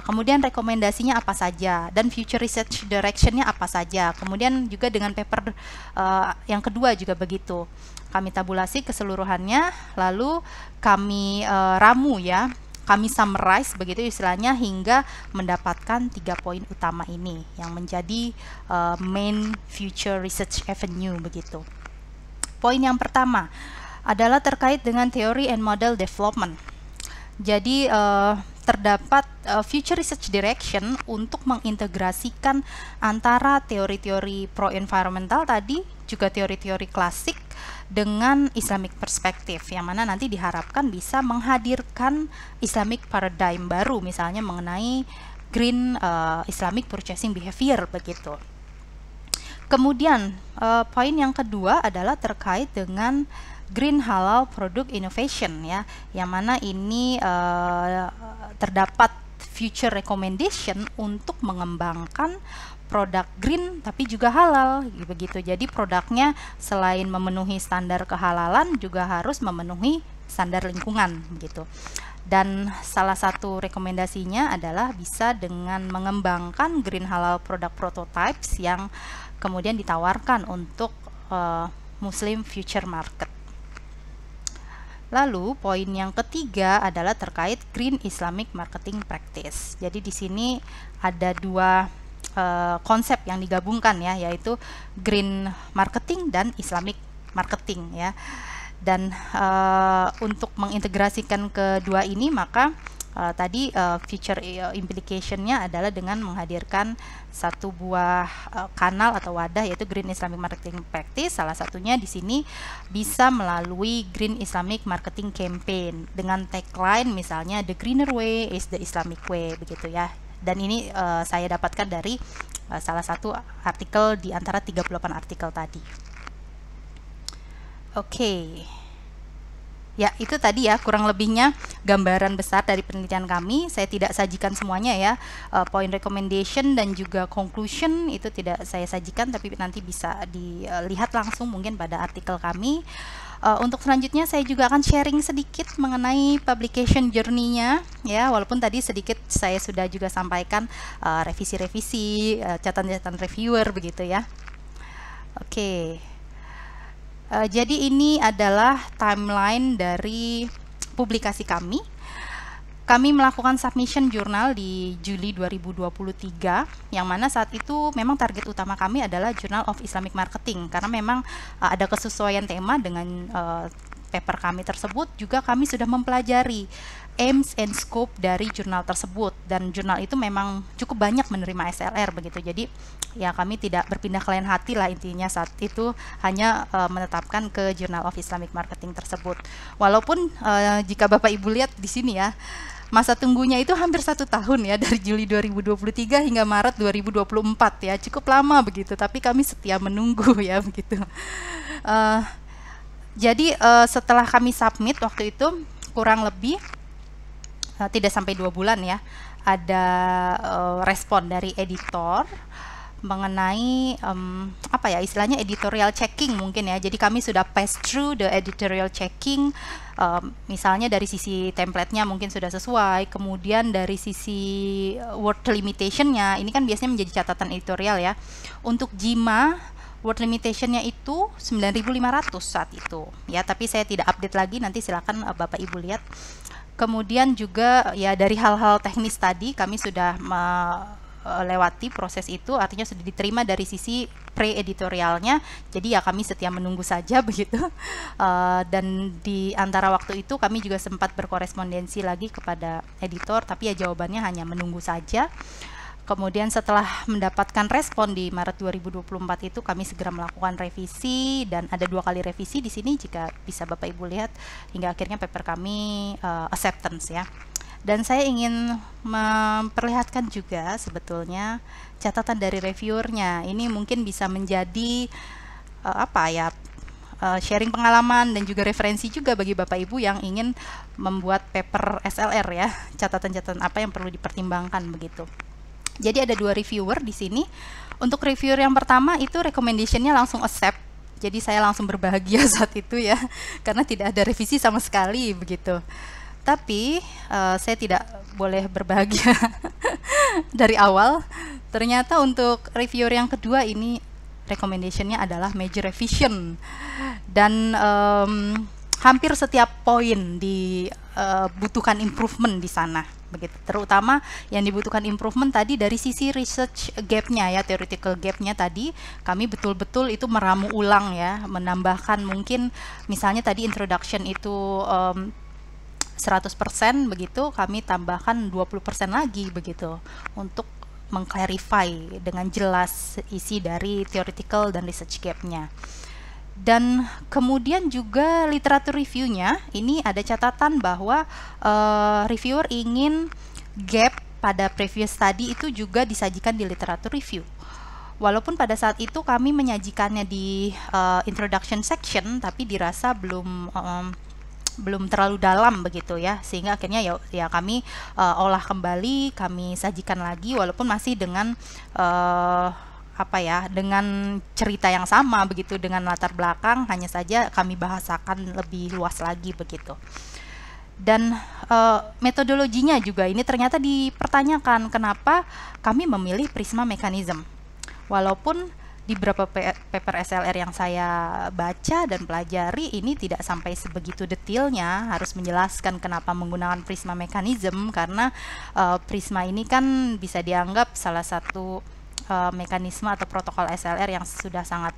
kemudian rekomendasinya apa saja, dan future research directionnya apa saja. Kemudian juga dengan paper yang kedua juga begitu, kami tabulasi keseluruhannya, lalu kami ramu ya, kami summarize begitu istilahnya, hingga mendapatkan 3 poin utama ini yang menjadi main future research avenue begitu. Poin yang pertama adalah terkait dengan theory and model development. Jadi terdapat future research direction untuk mengintegrasikan antara teori-teori pro-environmental tadi, juga teori-teori klasik dengan Islamic perspektif, yang mana nanti diharapkan bisa menghadirkan Islamic paradigm baru, misalnya mengenai green Islamic purchasing behavior begitu. Kemudian poin yang kedua adalah terkait dengan green halal product innovation ya, yang mana ini terdapat future recommendation untuk mengembangkan produk green tapi juga halal begitu. Jadi produknya selain memenuhi standar kehalalan juga harus memenuhi standar lingkungan begitu. Dan salah satu rekomendasinya adalah bisa dengan mengembangkan green halal product prototypes yang kemudian ditawarkan untuk Muslim future market. Lalu poin yang ketiga adalah terkait green Islamic marketing practice. Jadi di sini ada dua konsep yang digabungkan ya, yaitu green marketing dan Islamic marketing ya. Dan untuk mengintegrasikan kedua ini, maka tadi feature implication-nya adalah dengan menghadirkan satu buah kanal atau wadah, yaitu Green Islamic Marketing Practice. Salah satunya di sini bisa melalui Green Islamic Marketing Campaign dengan tagline misalnya "The greener way is the Islamic way" begitu ya. Dan ini saya dapatkan dari salah satu artikel di antara 38 artikel tadi. Oke. Ya, itu tadi ya kurang lebihnya gambaran besar dari penelitian kami. Saya tidak sajikan semuanya ya. Point recommendation dan juga conclusion itu tidak saya sajikan, tapi nanti bisa dilihat langsung mungkin pada artikel kami. Untuk selanjutnya saya juga akan sharing sedikit mengenai publication journey-nya ya, walaupun tadi sedikit saya sudah juga sampaikan revisi-revisi, catatan-catatan reviewer begitu ya. Oke. Jadi ini adalah timeline dari publikasi kami. Kami melakukan submission jurnal di Juli 2023, yang mana saat itu memang target utama kami adalah Journal of Islamic Marketing, karena memang ada kesesuaian tema dengan paper kami tersebut. Juga kami sudah mempelajari aims and scope dari jurnal tersebut, dan jurnal itu memang cukup banyak menerima SLR begitu. Jadi ya kami tidak berpindah ke lain hati lah, intinya saat itu hanya menetapkan ke Journal of Islamic Marketing tersebut. Walaupun jika Bapak Ibu lihat di sini ya, masa tunggunya itu hampir 1 tahun ya, dari Juli 2023 hingga Maret 2024 ya, cukup lama begitu, tapi kami setia menunggu ya begitu. Jadi setelah kami submit waktu itu kurang lebih tidak sampai 2 bulan ya, ada respon dari editor mengenai apa ya istilahnya editorial checking mungkin ya. Jadi kami sudah pass through the editorial checking, misalnya dari sisi template-nya mungkin sudah sesuai, kemudian dari sisi word limitation-nya, ini kan biasanya menjadi catatan editorial ya. Untuk JIMA word limitation-nya itu 9.500 saat itu ya, tapi saya tidak update lagi, nanti silakan Bapak Ibu lihat. Kemudian juga ya dari hal-hal teknis tadi kami sudah lewati proses itu, artinya sudah diterima dari sisi pre-editorialnya, jadi ya kami setia menunggu saja begitu. Dan di antara waktu itu kami juga sempat berkorespondensi lagi kepada editor, tapi ya jawabannya hanya menunggu saja. Kemudian setelah mendapatkan respon di Maret 2024 itu kami segera melakukan revisi, dan ada 2 kali revisi di sini jika bisa Bapak Ibu lihat, hingga akhirnya paper kami acceptance ya. Dan saya ingin memperlihatkan juga sebetulnya catatan dari reviewernya. Ini mungkin bisa menjadi apa ya, sharing pengalaman dan juga referensi juga bagi Bapak Ibu yang ingin membuat paper SLR ya, catatan-catatan apa yang perlu dipertimbangkan begitu. Jadi ada 2 reviewer di sini. Untuk reviewer yang pertama itu recommendation-nya langsung accept. Jadi saya langsung berbahagia saat itu ya, karena tidak ada revisi sama sekali begitu. Tapi saya tidak boleh berbahagia dari awal. Ternyata untuk reviewer yang kedua ini recommendation-nya adalah major revision, dan hampir setiap poin dibutuhkan improvement di sana begitu. Terutama yang dibutuhkan improvement tadi dari sisi research gap-nya ya, theoretical gap-nya tadi kami betul-betul itu meramu ulang ya, menambahkan mungkin misalnya tadi introduction itu 100% begitu, kami tambahkan 20% lagi begitu untuk mengclarify dengan jelas isi dari theoretical dan research gap-nya. Dan kemudian juga literatur review-nya, ini ada catatan bahwa reviewer ingin gap pada previous study itu juga disajikan di literatur review. Walaupun pada saat itu kami menyajikannya di introduction section, tapi dirasa belum terlalu dalam begitu ya, sehingga akhirnya ya kami olah kembali, kami sajikan lagi, walaupun masih dengan apa ya, dengan cerita yang sama begitu, dengan latar belakang, hanya saja kami bahasakan lebih luas lagi begitu. Dan metodologinya juga ini ternyata dipertanyakan, kenapa kami memilih prisma mechanism, walaupun di beberapa paper SLR yang saya baca dan pelajari ini tidak sampai sebegitu detailnya harus menjelaskan kenapa menggunakan prisma mechanism, karena prisma ini kan bisa dianggap salah satu mekanisme atau protokol SLR yang sudah sangat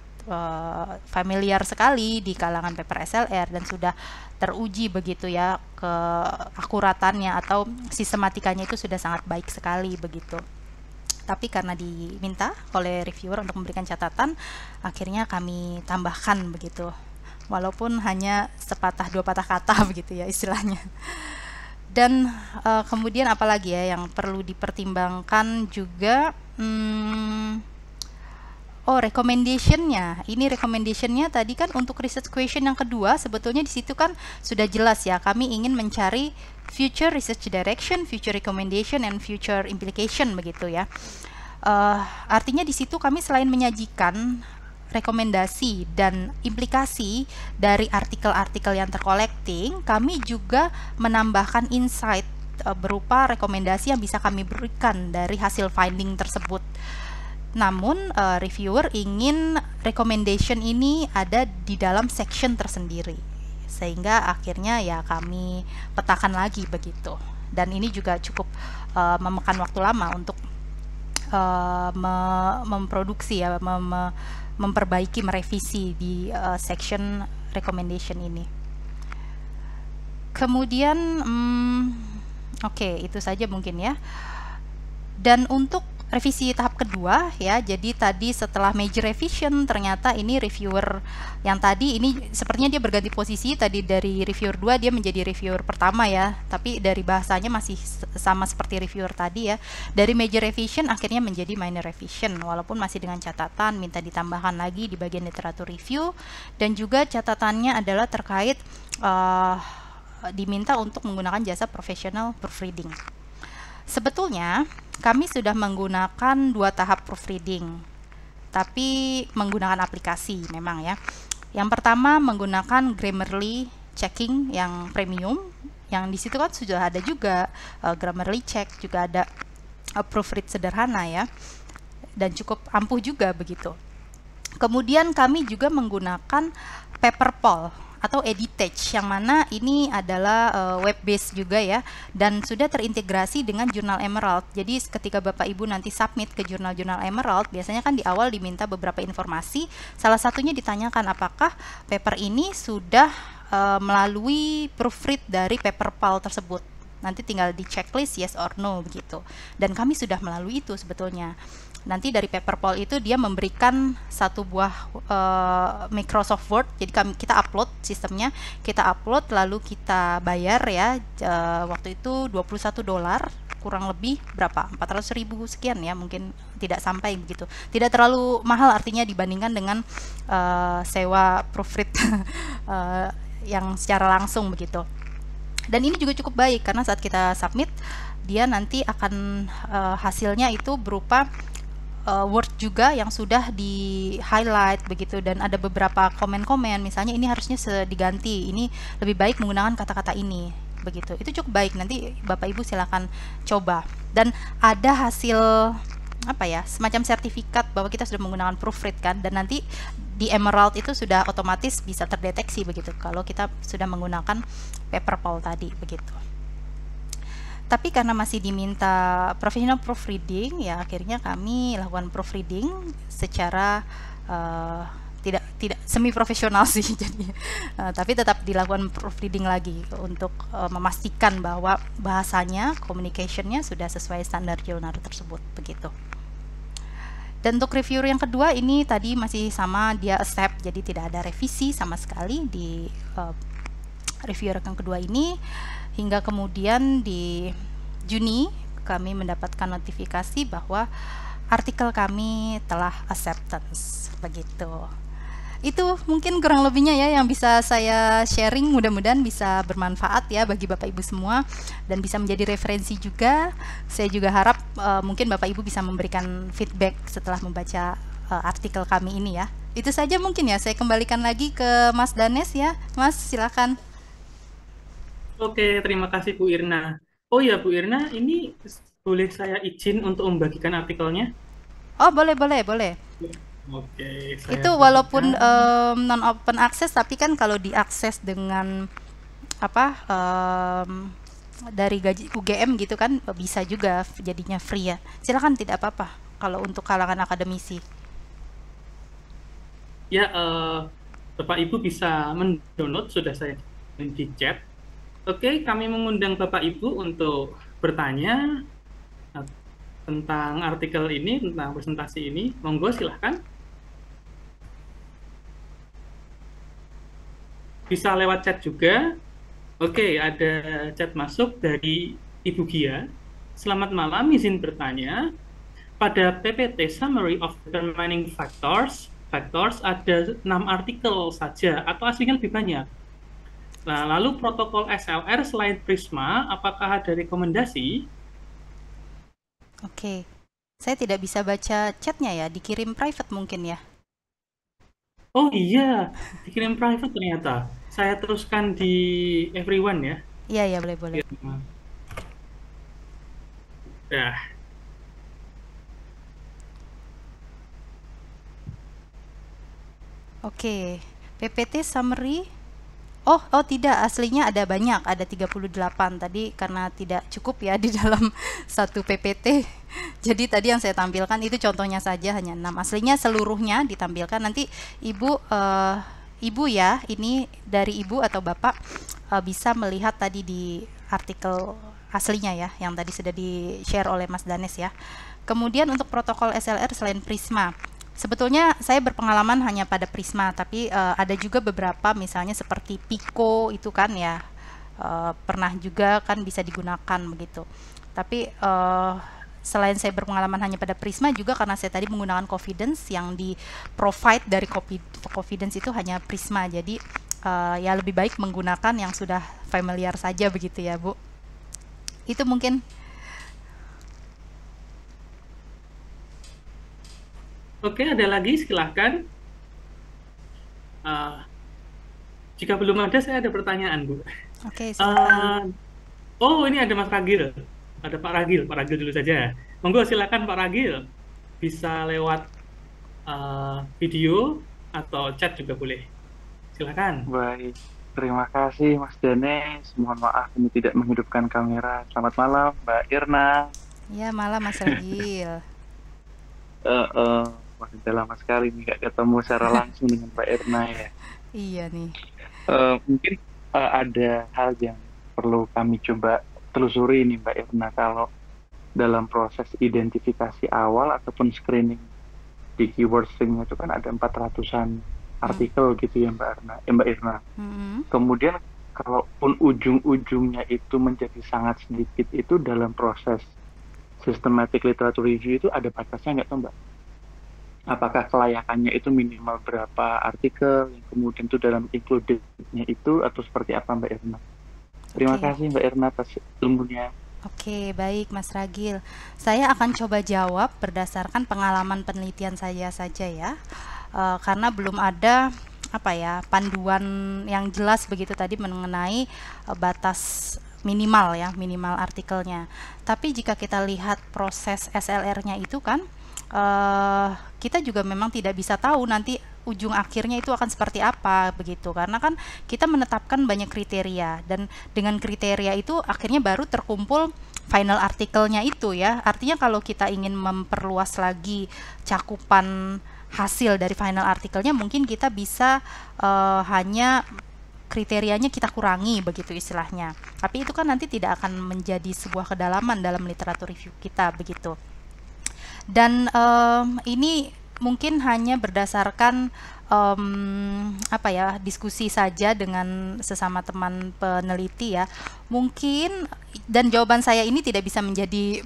familiar sekali di kalangan paper SLR dan sudah teruji begitu ya, keakuratannya atau sistematikanya itu sudah sangat baik sekali begitu. Tapi karena diminta oleh reviewer untuk memberikan catatan, akhirnya kami tambahkan begitu, walaupun hanya sepatah 2 patah kata begitu ya istilahnya. Dan kemudian apalagi ya yang perlu dipertimbangkan juga, recommendation-nya. Ini recommendation-nya tadi kan untuk research question yang kedua, sebetulnya di situ kan sudah jelas ya, kami ingin mencari future research direction, future recommendation, and future implication begitu ya. Artinya di situ kami selain menyajikan rekomendasi dan implikasi dari artikel-artikel yang tercollecting, kami juga menambahkan insight berupa rekomendasi yang bisa kami berikan dari hasil finding tersebut. Namun reviewer ingin recommendation ini ada di dalam section tersendiri, sehingga akhirnya ya kami petakan lagi begitu. Dan ini juga cukup memakan waktu lama untuk memproduksi ya, memperbaiki, merevisi di section recommendation ini. Kemudian oke, itu saja mungkin ya. Dan untuk revisi tahap kedua ya. Jadi tadi setelah major revision ternyata ini reviewer yang tadi ini sepertinya dia berganti posisi, tadi dari reviewer 2 dia menjadi reviewer pertama ya, tapi dari bahasanya masih sama seperti reviewer tadi ya. Dari major revision akhirnya menjadi minor revision, walaupun masih dengan catatan minta ditambahkan lagi di bagian literatur review, dan juga catatannya adalah terkait diminta untuk menggunakan jasa professional proofreading. Sebetulnya kami sudah menggunakan 2 tahap proofreading, tapi menggunakan aplikasi memang ya. Yang pertama menggunakan Grammarly checking yang premium, yang di situ kan sudah ada juga Grammarly check, juga ada proofread sederhana ya, dan cukup ampuh juga begitu. Kemudian kami juga menggunakan Paperpal atau Editech, yang mana ini adalah web based juga ya, dan sudah terintegrasi dengan Jurnal Emerald. Jadi ketika Bapak Ibu nanti submit ke jurnal-jurnal Emerald, biasanya kan di awal diminta beberapa informasi, salah satunya ditanyakan apakah paper ini sudah melalui proofread dari Paperpal tersebut. Nanti tinggal di checklist yes or no begitu, dan kami sudah melalui itu sebetulnya. Nanti dari Paperpal itu dia memberikan satu buah Microsoft Word, jadi kita upload sistemnya, kita upload lalu kita bayar ya, waktu itu $21, kurang lebih berapa, 400.000 sekian ya, mungkin tidak sampai begitu, tidak terlalu mahal artinya dibandingkan dengan sewa proofread yang secara langsung begitu. Dan ini juga cukup baik karena saat kita submit dia nanti akan hasilnya itu berupa Word juga yang sudah di highlight begitu, dan ada beberapa komen-komen, misalnya ini harusnya diganti, ini lebih baik menggunakan kata-kata ini begitu. Itu cukup baik, nanti Bapak Ibu silakan coba. Dan ada hasil apa ya, semacam sertifikat bahwa kita sudah menggunakan proofread kan, dan nanti di Emerald itu sudah otomatis bisa terdeteksi begitu kalau kita sudah menggunakan Paperpal tadi begitu. Tapi karena masih diminta professional proofreading ya, akhirnya kami lakukan proofreading secara tidak semi profesional sih jadi tapi tetap dilakukan proofreading lagi untuk memastikan bahwa bahasanya, communicationnya sudah sesuai standar jurnal tersebut begitu. Dan untuk reviewer yang kedua ini tadi masih sama, dia accept, jadi tidak ada revisi sama sekali di reviewer yang kedua ini. Hingga kemudian di Juni kami mendapatkan notifikasi bahwa artikel kami telah acceptance begitu. Itu mungkin kurang lebihnya ya yang bisa saya sharing, mudah-mudahan bisa bermanfaat ya bagi Bapak Ibu semua dan bisa menjadi referensi juga. Saya juga harap mungkin Bapak Ibu bisa memberikan feedback setelah membaca artikel kami ini ya. Itu saja mungkin ya, saya kembalikan lagi ke Mas Danes ya. Mas silakan. Oke, terima kasih Bu Irna. Oh ya Bu Irna, ini boleh saya izin untuk membagikan artikelnya? Oh boleh. Oke, Itu walaupun non open access, tapi kan kalau diakses dengan apa dari gaji UGM gitu kan bisa juga jadinya free ya. Silakan, tidak apa-apa kalau untuk kalangan akademisi. Ya, Bapak Ibu bisa mendownload, sudah saya di chat. Oke, kami mengundang Bapak Ibu untuk bertanya tentang artikel ini, tentang presentasi ini. Monggo silahkan. Bisa lewat chat juga. Oke, ada chat masuk dari Ibu Gia. Selamat malam, izin bertanya. Pada PPT Summary of Determining Factors ada 6 artikel saja atau aslinya lebih banyak. Nah, lalu protokol SLR selain Prisma, apakah ada rekomendasi? Oke, saya tidak bisa baca chatnya ya, dikirim private mungkin ya. Oh iya, dikirim private ternyata. Saya teruskan di everyone ya. Iya, boleh. Ya. Oke, PPT summary. Oh tidak, aslinya ada banyak, ada 38 tadi karena tidak cukup ya di dalam satu PPT. Jadi tadi yang saya tampilkan itu contohnya saja, hanya 6. Aslinya seluruhnya ditampilkan. Nanti Ibu ya, ini dari Ibu atau Bapak bisa melihat tadi di artikel aslinya ya, yang tadi sudah di-share oleh Mas Danes ya. Kemudian untuk protokol SLR selain Prisma, sebetulnya saya berpengalaman hanya pada Prisma, tapi ada juga beberapa misalnya seperti Pico itu kan ya, pernah juga kan bisa digunakan begitu. Tapi selain saya berpengalaman hanya pada Prisma, juga karena saya tadi menggunakan Confidence, yang di provide dari Confidence itu hanya Prisma, jadi ya lebih baik menggunakan yang sudah familiar saja begitu ya Bu. Itu mungkin. Oke, ada lagi silahkan. Jika belum ada, saya ada pertanyaan Bu. Oke, silakan. Oh, ini ada Mas Ragil. Ada Pak Ragil dulu saja. Monggo silakan Pak Ragil, bisa lewat video atau chat juga boleh. Silakan. Baik, terima kasih Mas Danes. Mohon maaf ini tidak menghidupkan kamera. Selamat malam Mbak Irna. Ya, malam Mas Ragil. Masih lama sekali nih nggak ketemu secara langsung dengan Mbak Irna ya. Iya nih. Mungkin ada hal yang perlu kami coba telusuri nih Mbak Irna, kalau dalam proses identifikasi awal ataupun screening di keyword string itu kan ada 400-an artikel gitu ya Mbak Irna. Kemudian kalaupun ujung-ujungnya itu menjadi sangat sedikit, itu dalam proses systematic literature review itu ada batasnya nggak tuh Mbak? Apakah kelayakannya itu minimal berapa artikel yang kemudian itu dalam included-nya itu, atau seperti apa Mbak Irna? Terima kasih Mbak Irna atas ilmunya. Oke, baik Mas Ragil. Saya akan coba jawab berdasarkan pengalaman penelitian saya saja ya. Karena belum ada panduan yang jelas begitu tadi mengenai batas minimal artikelnya. Tapi jika kita lihat proses SLR-nya itu kan, kita juga memang tidak bisa tahu nanti ujung akhirnya itu akan seperti apa begitu, karena kan kita menetapkan banyak kriteria, dan dengan kriteria itu akhirnya baru terkumpul final artikelnya itu ya. Artinya kalau kita ingin memperluas lagi cakupan hasil dari final artikelnya, mungkin kita bisa hanya kriterianya kita kurangi begitu istilahnya, tapi itu kan nanti tidak akan menjadi sebuah kedalaman dalam literatur review kita begitu. Dan ini mungkin hanya berdasarkan diskusi saja dengan sesama teman peneliti ya mungkin, dan jawaban saya ini tidak bisa menjadi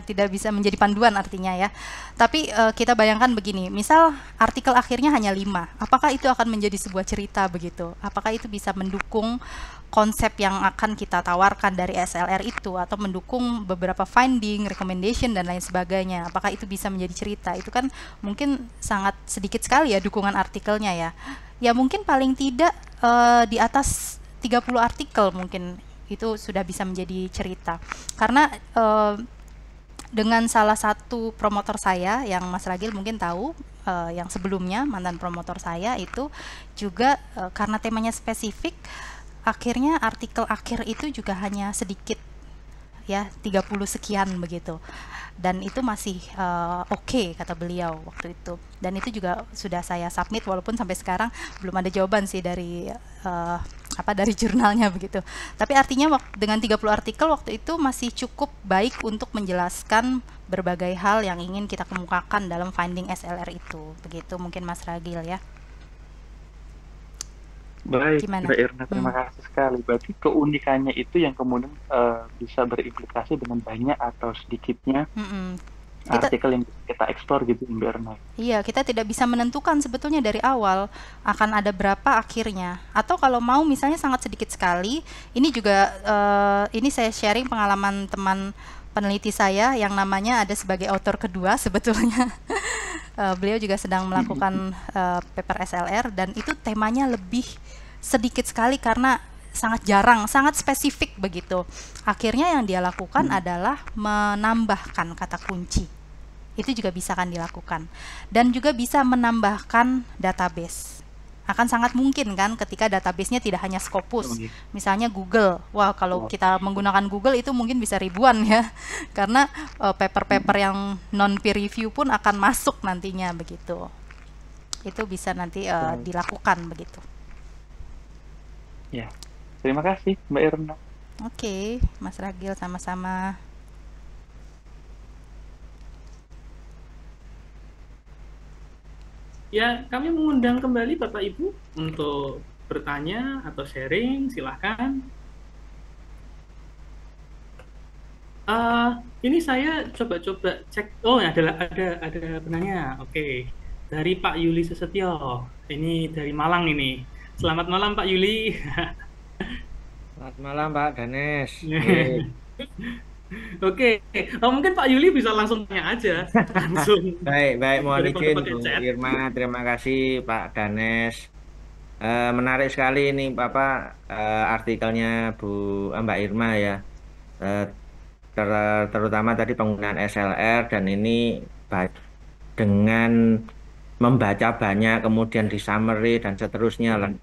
tidak bisa menjadi panduan artinya ya. Tapi kita bayangkan begini, misal artikel akhirnya hanya 5, apakah itu akan menjadi sebuah cerita begitu? Apakah itu bisa mendukung konsep yang akan kita tawarkan dari SLR itu, atau mendukung beberapa finding, recommendation dan lain sebagainya? Apakah itu bisa menjadi cerita? Itu kan mungkin sangat sedikit sekali ya dukungan artikelnya ya. Ya mungkin paling tidak di atas 30 artikel mungkin itu sudah bisa menjadi cerita. Karena dengan salah satu promotor saya yang Mas Ragil mungkin tahu, yang sebelumnya mantan promotor saya itu juga karena temanya spesifik, akhirnya artikel akhir itu juga hanya sedikit ya, 30 sekian begitu, dan itu masih oke, kata beliau waktu itu, dan itu juga sudah saya submit, walaupun sampai sekarang belum ada jawaban sih dari dari jurnalnya begitu. Tapi artinya dengan 30 artikel waktu itu masih cukup baik untuk menjelaskan berbagai hal yang ingin kita kemukakan dalam finding SLR itu begitu, mungkin Mas Ragil ya. Baik, Gimana? Mbak Irna, terima kasih sekali. Berarti keunikannya itu yang kemudian bisa berimplikasi dengan banyak atau sedikitnya artikel yang kita eksplor gitu Mbak Irna. Iya, kita tidak bisa menentukan sebetulnya dari awal akan ada berapa akhirnya. Atau kalau mau misalnya sangat sedikit sekali, ini juga ini saya sharing pengalaman teman peneliti saya yang namanya ada sebagai author kedua sebetulnya. Beliau juga sedang melakukan paper SLR, dan itu temanya lebih sedikit sekali karena sangat jarang, sangat spesifik begitu. Akhirnya yang dia lakukan adalah menambahkan kata kunci. Itu juga bisa kan dilakukan. Dan juga bisa menambahkan database. Akan sangat mungkin kan ketika database-nya tidak hanya Scopus. Misalnya Google. Wah, kalau kita menggunakan Google itu mungkin bisa ribuan ya. Karena paper-paper yang non peer review pun akan masuk nantinya begitu. Itu bisa nanti dilakukan begitu. Ya. Terima kasih Mbak Irna. Oke, Mas Ragil, sama-sama. Ya, kami mengundang kembali Bapak Ibu untuk bertanya atau sharing, silahkan. Ini saya coba-coba cek. Oh, ada penanya. Oke, dari Pak Yuli Susetyo. Ini dari Malang ini. Selamat malam Pak Yuli. Selamat malam Pak Ganes. Nggih. Oke, mungkin Pak Yuli bisa langsung tanya aja, langsung Baik, mohon daripada izin pakai Bu chat. Irma, terima kasih Pak Ganes. Menarik sekali ini Bapak artikelnya Mbak Irma ya. Eh, Terutama tadi penggunaan SLR dan ini dengan membaca banyak kemudian di summary dan seterusnya lah.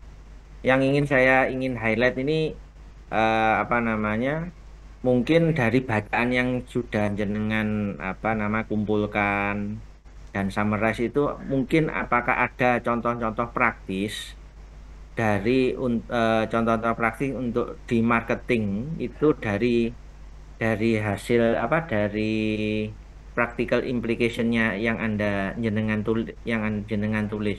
Yang saya ingin highlight ini apa namanya? Mungkin dari bacaan yang sudah jenengan kumpulkan dan summarize itu mungkin apakah ada contoh-contoh praktis dari contoh-contoh praktis untuk di marketing itu dari hasil dari practical implication-nya yang jenengan tulis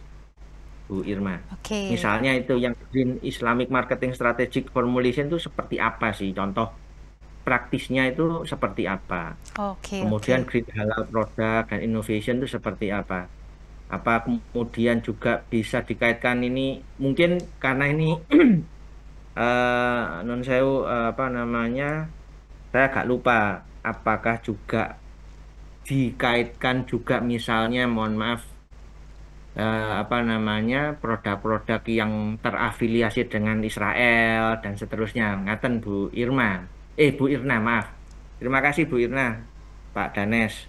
Bu Irma. Oke. Misalnya itu yang Green Islamic Marketing Strategic Formulation itu seperti apa sih contoh praktisnya itu seperti apa? Oke. Kemudian Green Halal Product dan Innovation itu seperti apa? Apa kemudian juga bisa dikaitkan ini mungkin karena ini non sewu saya agak lupa apakah juga dikaitkan juga misalnya mohon maaf produk-produk yang terafiliasi dengan Israel dan seterusnya. Ngaten Bu Irma. Bu Irna, maaf. Terima kasih Bu Irna, Pak Ganes.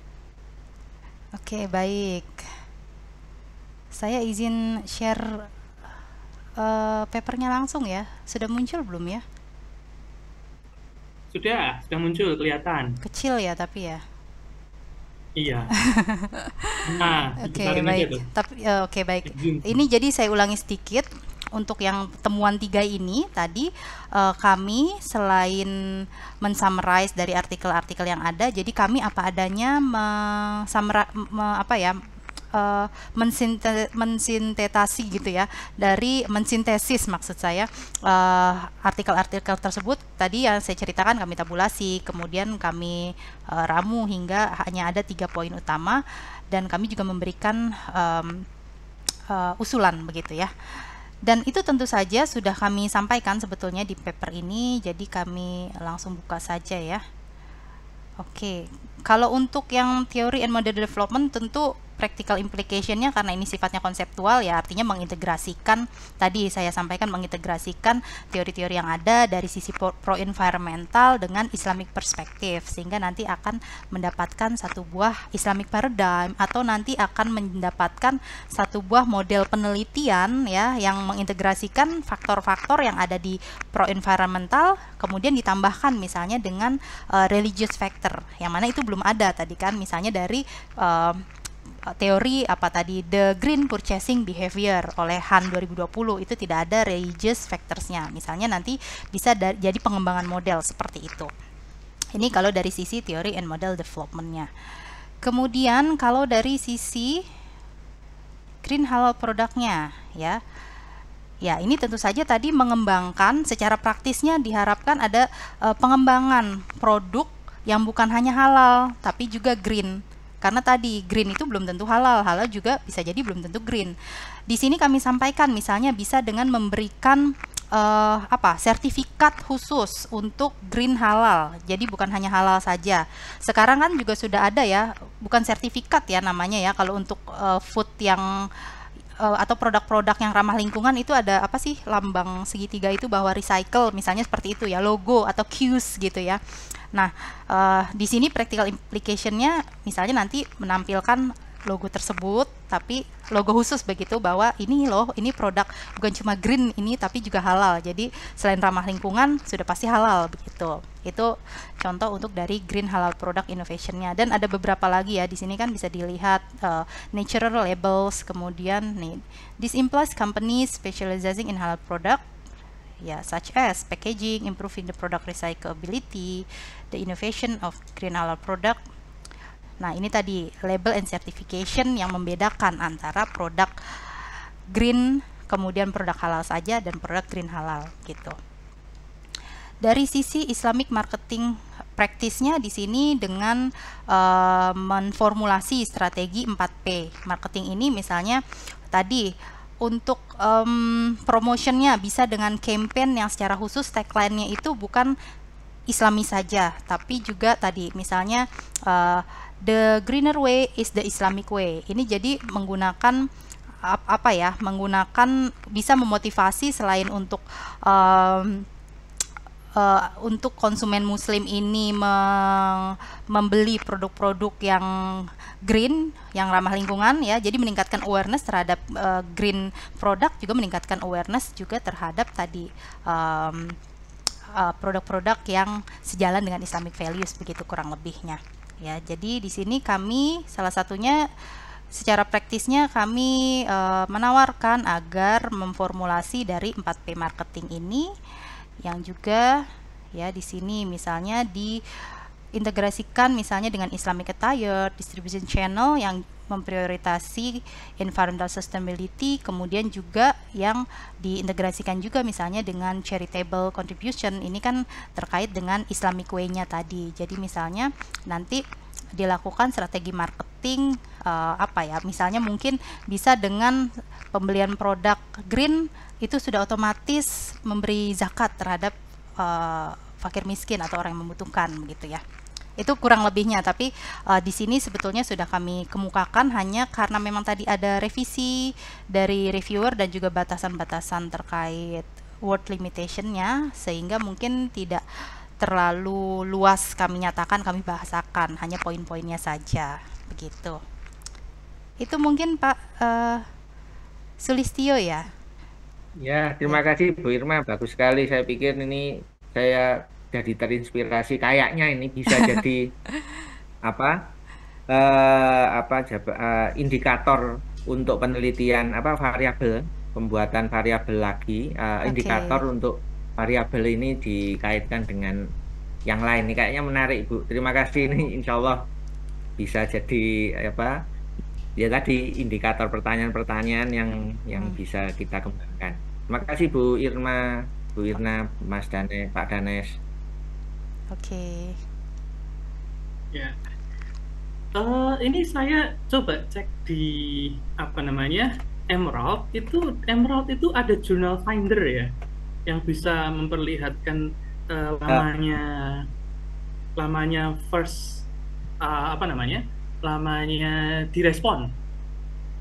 Oke, baik. Saya izin share papernya langsung ya. Sudah muncul belum ya? Sudah muncul, kelihatan. Kecil ya tapi ya. Iya. Nah, Oke, baik. Oke, baik. Ini jadi saya ulangi sedikit. Untuk yang temuan 3 ini tadi kami selain mensummarize dari artikel-artikel yang ada, jadi kami apa adanya mensintetasi gitu ya, dari mensintesis maksud saya artikel-artikel tersebut tadi yang saya ceritakan, kami tabulasi, kemudian kami ramu hingga hanya ada 3 poin utama, dan kami juga memberikan usulan begitu ya. Dan itu tentu saja sudah kami sampaikan sebetulnya di paper ini, jadi kami langsung buka saja ya. Oke, kalau untuk yang theory and model development tentu practical implication-nya karena ini sifatnya konseptual ya, artinya mengintegrasikan, tadi saya sampaikan mengintegrasikan teori-teori yang ada dari sisi pro-environmental dengan Islamic perspective, sehingga nanti akan mendapatkan satu buah Islamic paradigm atau nanti akan mendapatkan satu buah model penelitian ya yang mengintegrasikan faktor-faktor yang ada di pro-environmental kemudian ditambahkan misalnya dengan religious factor, yang mana itu belum ada tadi kan, misalnya dari teori The Green Purchasing Behavior oleh Han 2020 itu tidak ada religious factors-nya. Misalnya nanti bisa jadi pengembangan model seperti itu. Ini kalau dari sisi teori and model development-nya. Kemudian kalau dari sisi green halal product-nya ya. Ya, ini tentu saja tadi mengembangkan secara praktisnya diharapkan ada pengembangan produk yang bukan hanya halal tapi juga green. Karena tadi green itu belum tentu halal, halal juga bisa jadi belum tentu green. Di sini kami sampaikan misalnya bisa dengan memberikan sertifikat khusus untuk green halal. Jadi bukan hanya halal saja. Sekarang kan juga sudah ada ya, bukan sertifikat ya namanya ya, kalau untuk food yang atau produk-produk yang ramah lingkungan itu ada apa sih, lambang segitiga itu bahwa recycle misalnya, seperti itu ya, logo atau cues gitu ya. Nah, di sini practical implication-nya misalnya nanti menampilkan logo tersebut, tapi logo khusus begitu bahwa ini loh, ini produk bukan cuma green ini tapi juga halal. Jadi selain ramah lingkungan sudah pasti halal begitu. Itu contoh untuk dari green halal product innovation-nya. Dan ada beberapa lagi ya, di sini kan bisa dilihat natural labels, kemudian nih, this implies companies specializing in halal product. ya, such as packaging, improving the product recyclability, the innovation of green halal product. Nah, ini tadi label and certification yang membedakan antara produk green, kemudian produk halal saja, dan produk green halal gitu. Dari sisi Islamic marketing practice-nya di sini dengan menformulasi strategi 4P marketing ini, misalnya tadi untuk promotionnya bisa dengan campaign yang secara khusus tagline-nya itu bukan Islami saja, tapi juga tadi misalnya the greener way is the Islamic way. Ini jadi menggunakan apa ya? Menggunakan bisa memotivasi selain untuk konsumen muslim ini membeli produk-produk yang green, yang ramah lingkungan ya. Jadi meningkatkan awareness terhadap green produk, juga meningkatkan awareness juga terhadap tadi produk-produk yang sejalan dengan Islamic values, begitu kurang lebihnya. Ya, jadi di sini kami salah satunya secara praktisnya kami menawarkan agar memformulasi dari 4P marketing ini, yang juga ya di sini misalnya diintegrasikan misalnya dengan Islamic attire, distribution channel yang memprioritasi environmental sustainability, kemudian juga yang diintegrasikan juga misalnya dengan charitable contribution. Ini kan terkait dengan Islamic way-nya tadi. Jadi misalnya nanti dilakukan strategi marketing apa ya, misalnya mungkin bisa dengan pembelian produk green itu sudah otomatis memberi zakat terhadap fakir miskin atau orang yang membutuhkan begitu ya. Itu kurang lebihnya, tapi di sini sebetulnya sudah kami kemukakan hanya karena memang tadi ada revisi dari reviewer dan juga batasan-batasan terkait word limitation-nya, sehingga mungkin tidak terlalu luas kami nyatakan, kami bahasakan, hanya poin-poinnya saja begitu. Itu mungkin Pak Sulistyo ya. Ya, terima kasih Bu Irma, bagus sekali. Saya pikir ini saya jadi terinspirasi, kayaknya ini bisa jadi indikator untuk penelitian variabel, pembuatan variabel lagi, indikator untuk variabel ini dikaitkan dengan yang lain. Ini kayaknya menarik Bu, terima kasih. Ini insya Allah bisa jadi ya tadi indikator pertanyaan-pertanyaan yang bisa kita kembangkan. Terima kasih Bu Irma, Bu Irna, Mas Danes, Pak Danes. Oke. Ya. Ini saya coba cek di Emerald itu ada journal finder ya, yang bisa memperlihatkan lamanya first lamanya direspon.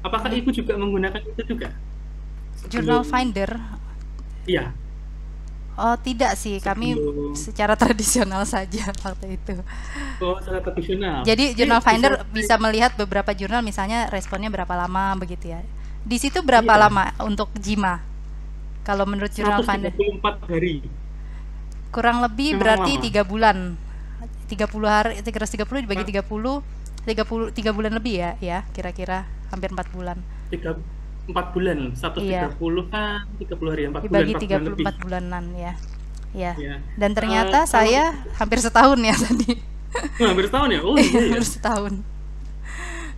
Apakah Ibu juga menggunakan itu juga? Journal finder? Iya. Oh, tidak sih, kami secara tradisional saja waktu itu. Oh, secara tradisional. Jadi journal finder bisa melihat beberapa jurnal, misalnya responnya berapa lama begitu ya. Di situ berapa lama untuk JIMA? Kalau menurut journal finder? 134 hari. Kurang lebih berarti 3 bulan. 30 hari, 330 dibagi 3 bulan lebih ya, kira-kira hampir 4 bulan. 4 bulan, 130 kan 30 hari, 4 dibagi bulan, 34 bulanan ya. Dan ternyata saya hampir setahun ya tadi. Hampir setahun ya? Oh iya.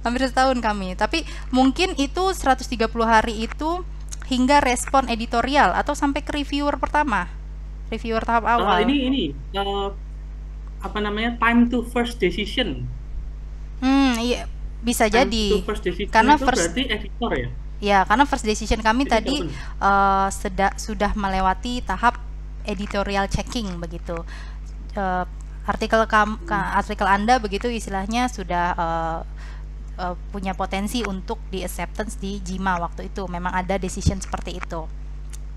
Hampir setahun kami. Tapi mungkin itu 130 hari itu hingga respon editorial atau sampai ke reviewer pertama, reviewer tahap awal. Ini time to first decision. Iya, bisa jadi. Karena itu berarti editor ya? Ya, karena first decision kami tadi sudah melewati tahap editorial checking begitu. Artikel Anda begitu istilahnya sudah punya potensi untuk di acceptance di JIMA waktu itu. Memang ada decision seperti itu.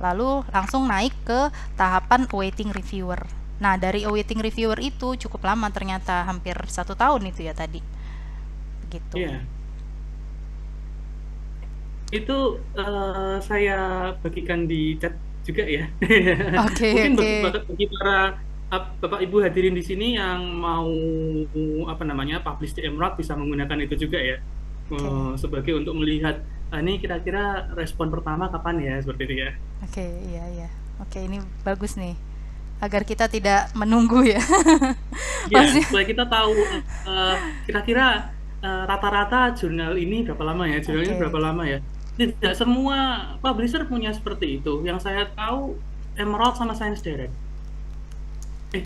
Lalu langsung naik ke tahapan awaiting reviewer. Nah, dari awaiting reviewer itu cukup lama ternyata, hampir 1 tahun itu ya tadi. Begitu. Iya. Itu saya bagikan di chat juga ya. Mungkin bagi para Bapak Ibu hadirin di sini yang mau publish di Emerald bisa menggunakan itu juga ya. Sebagai untuk melihat ini kira-kira respon pertama kapan ya, seperti itu ya. Iya. Oke, ini bagus nih. Agar kita tidak menunggu ya. Ya, Masih. supaya kita tahu kira-kira rata-rata jurnal ini berapa lama ya, jurnal ini Oke. berapa lama ya. Tidak semua publisher punya seperti itu. Yang saya tahu Emerald sama Science Direct.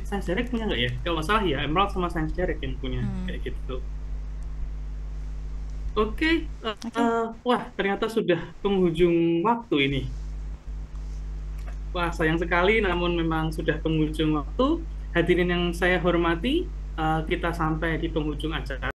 Science Direct punya nggak ya? Kalau nggak salah ya, Emerald sama Science Direct yang punya kayak gitu. Oke. Wah, ternyata sudah penghujung waktu ini. Wah, sayang sekali, namun memang sudah penghujung waktu. Hadirin yang saya hormati, kita sampai di penghujung acara.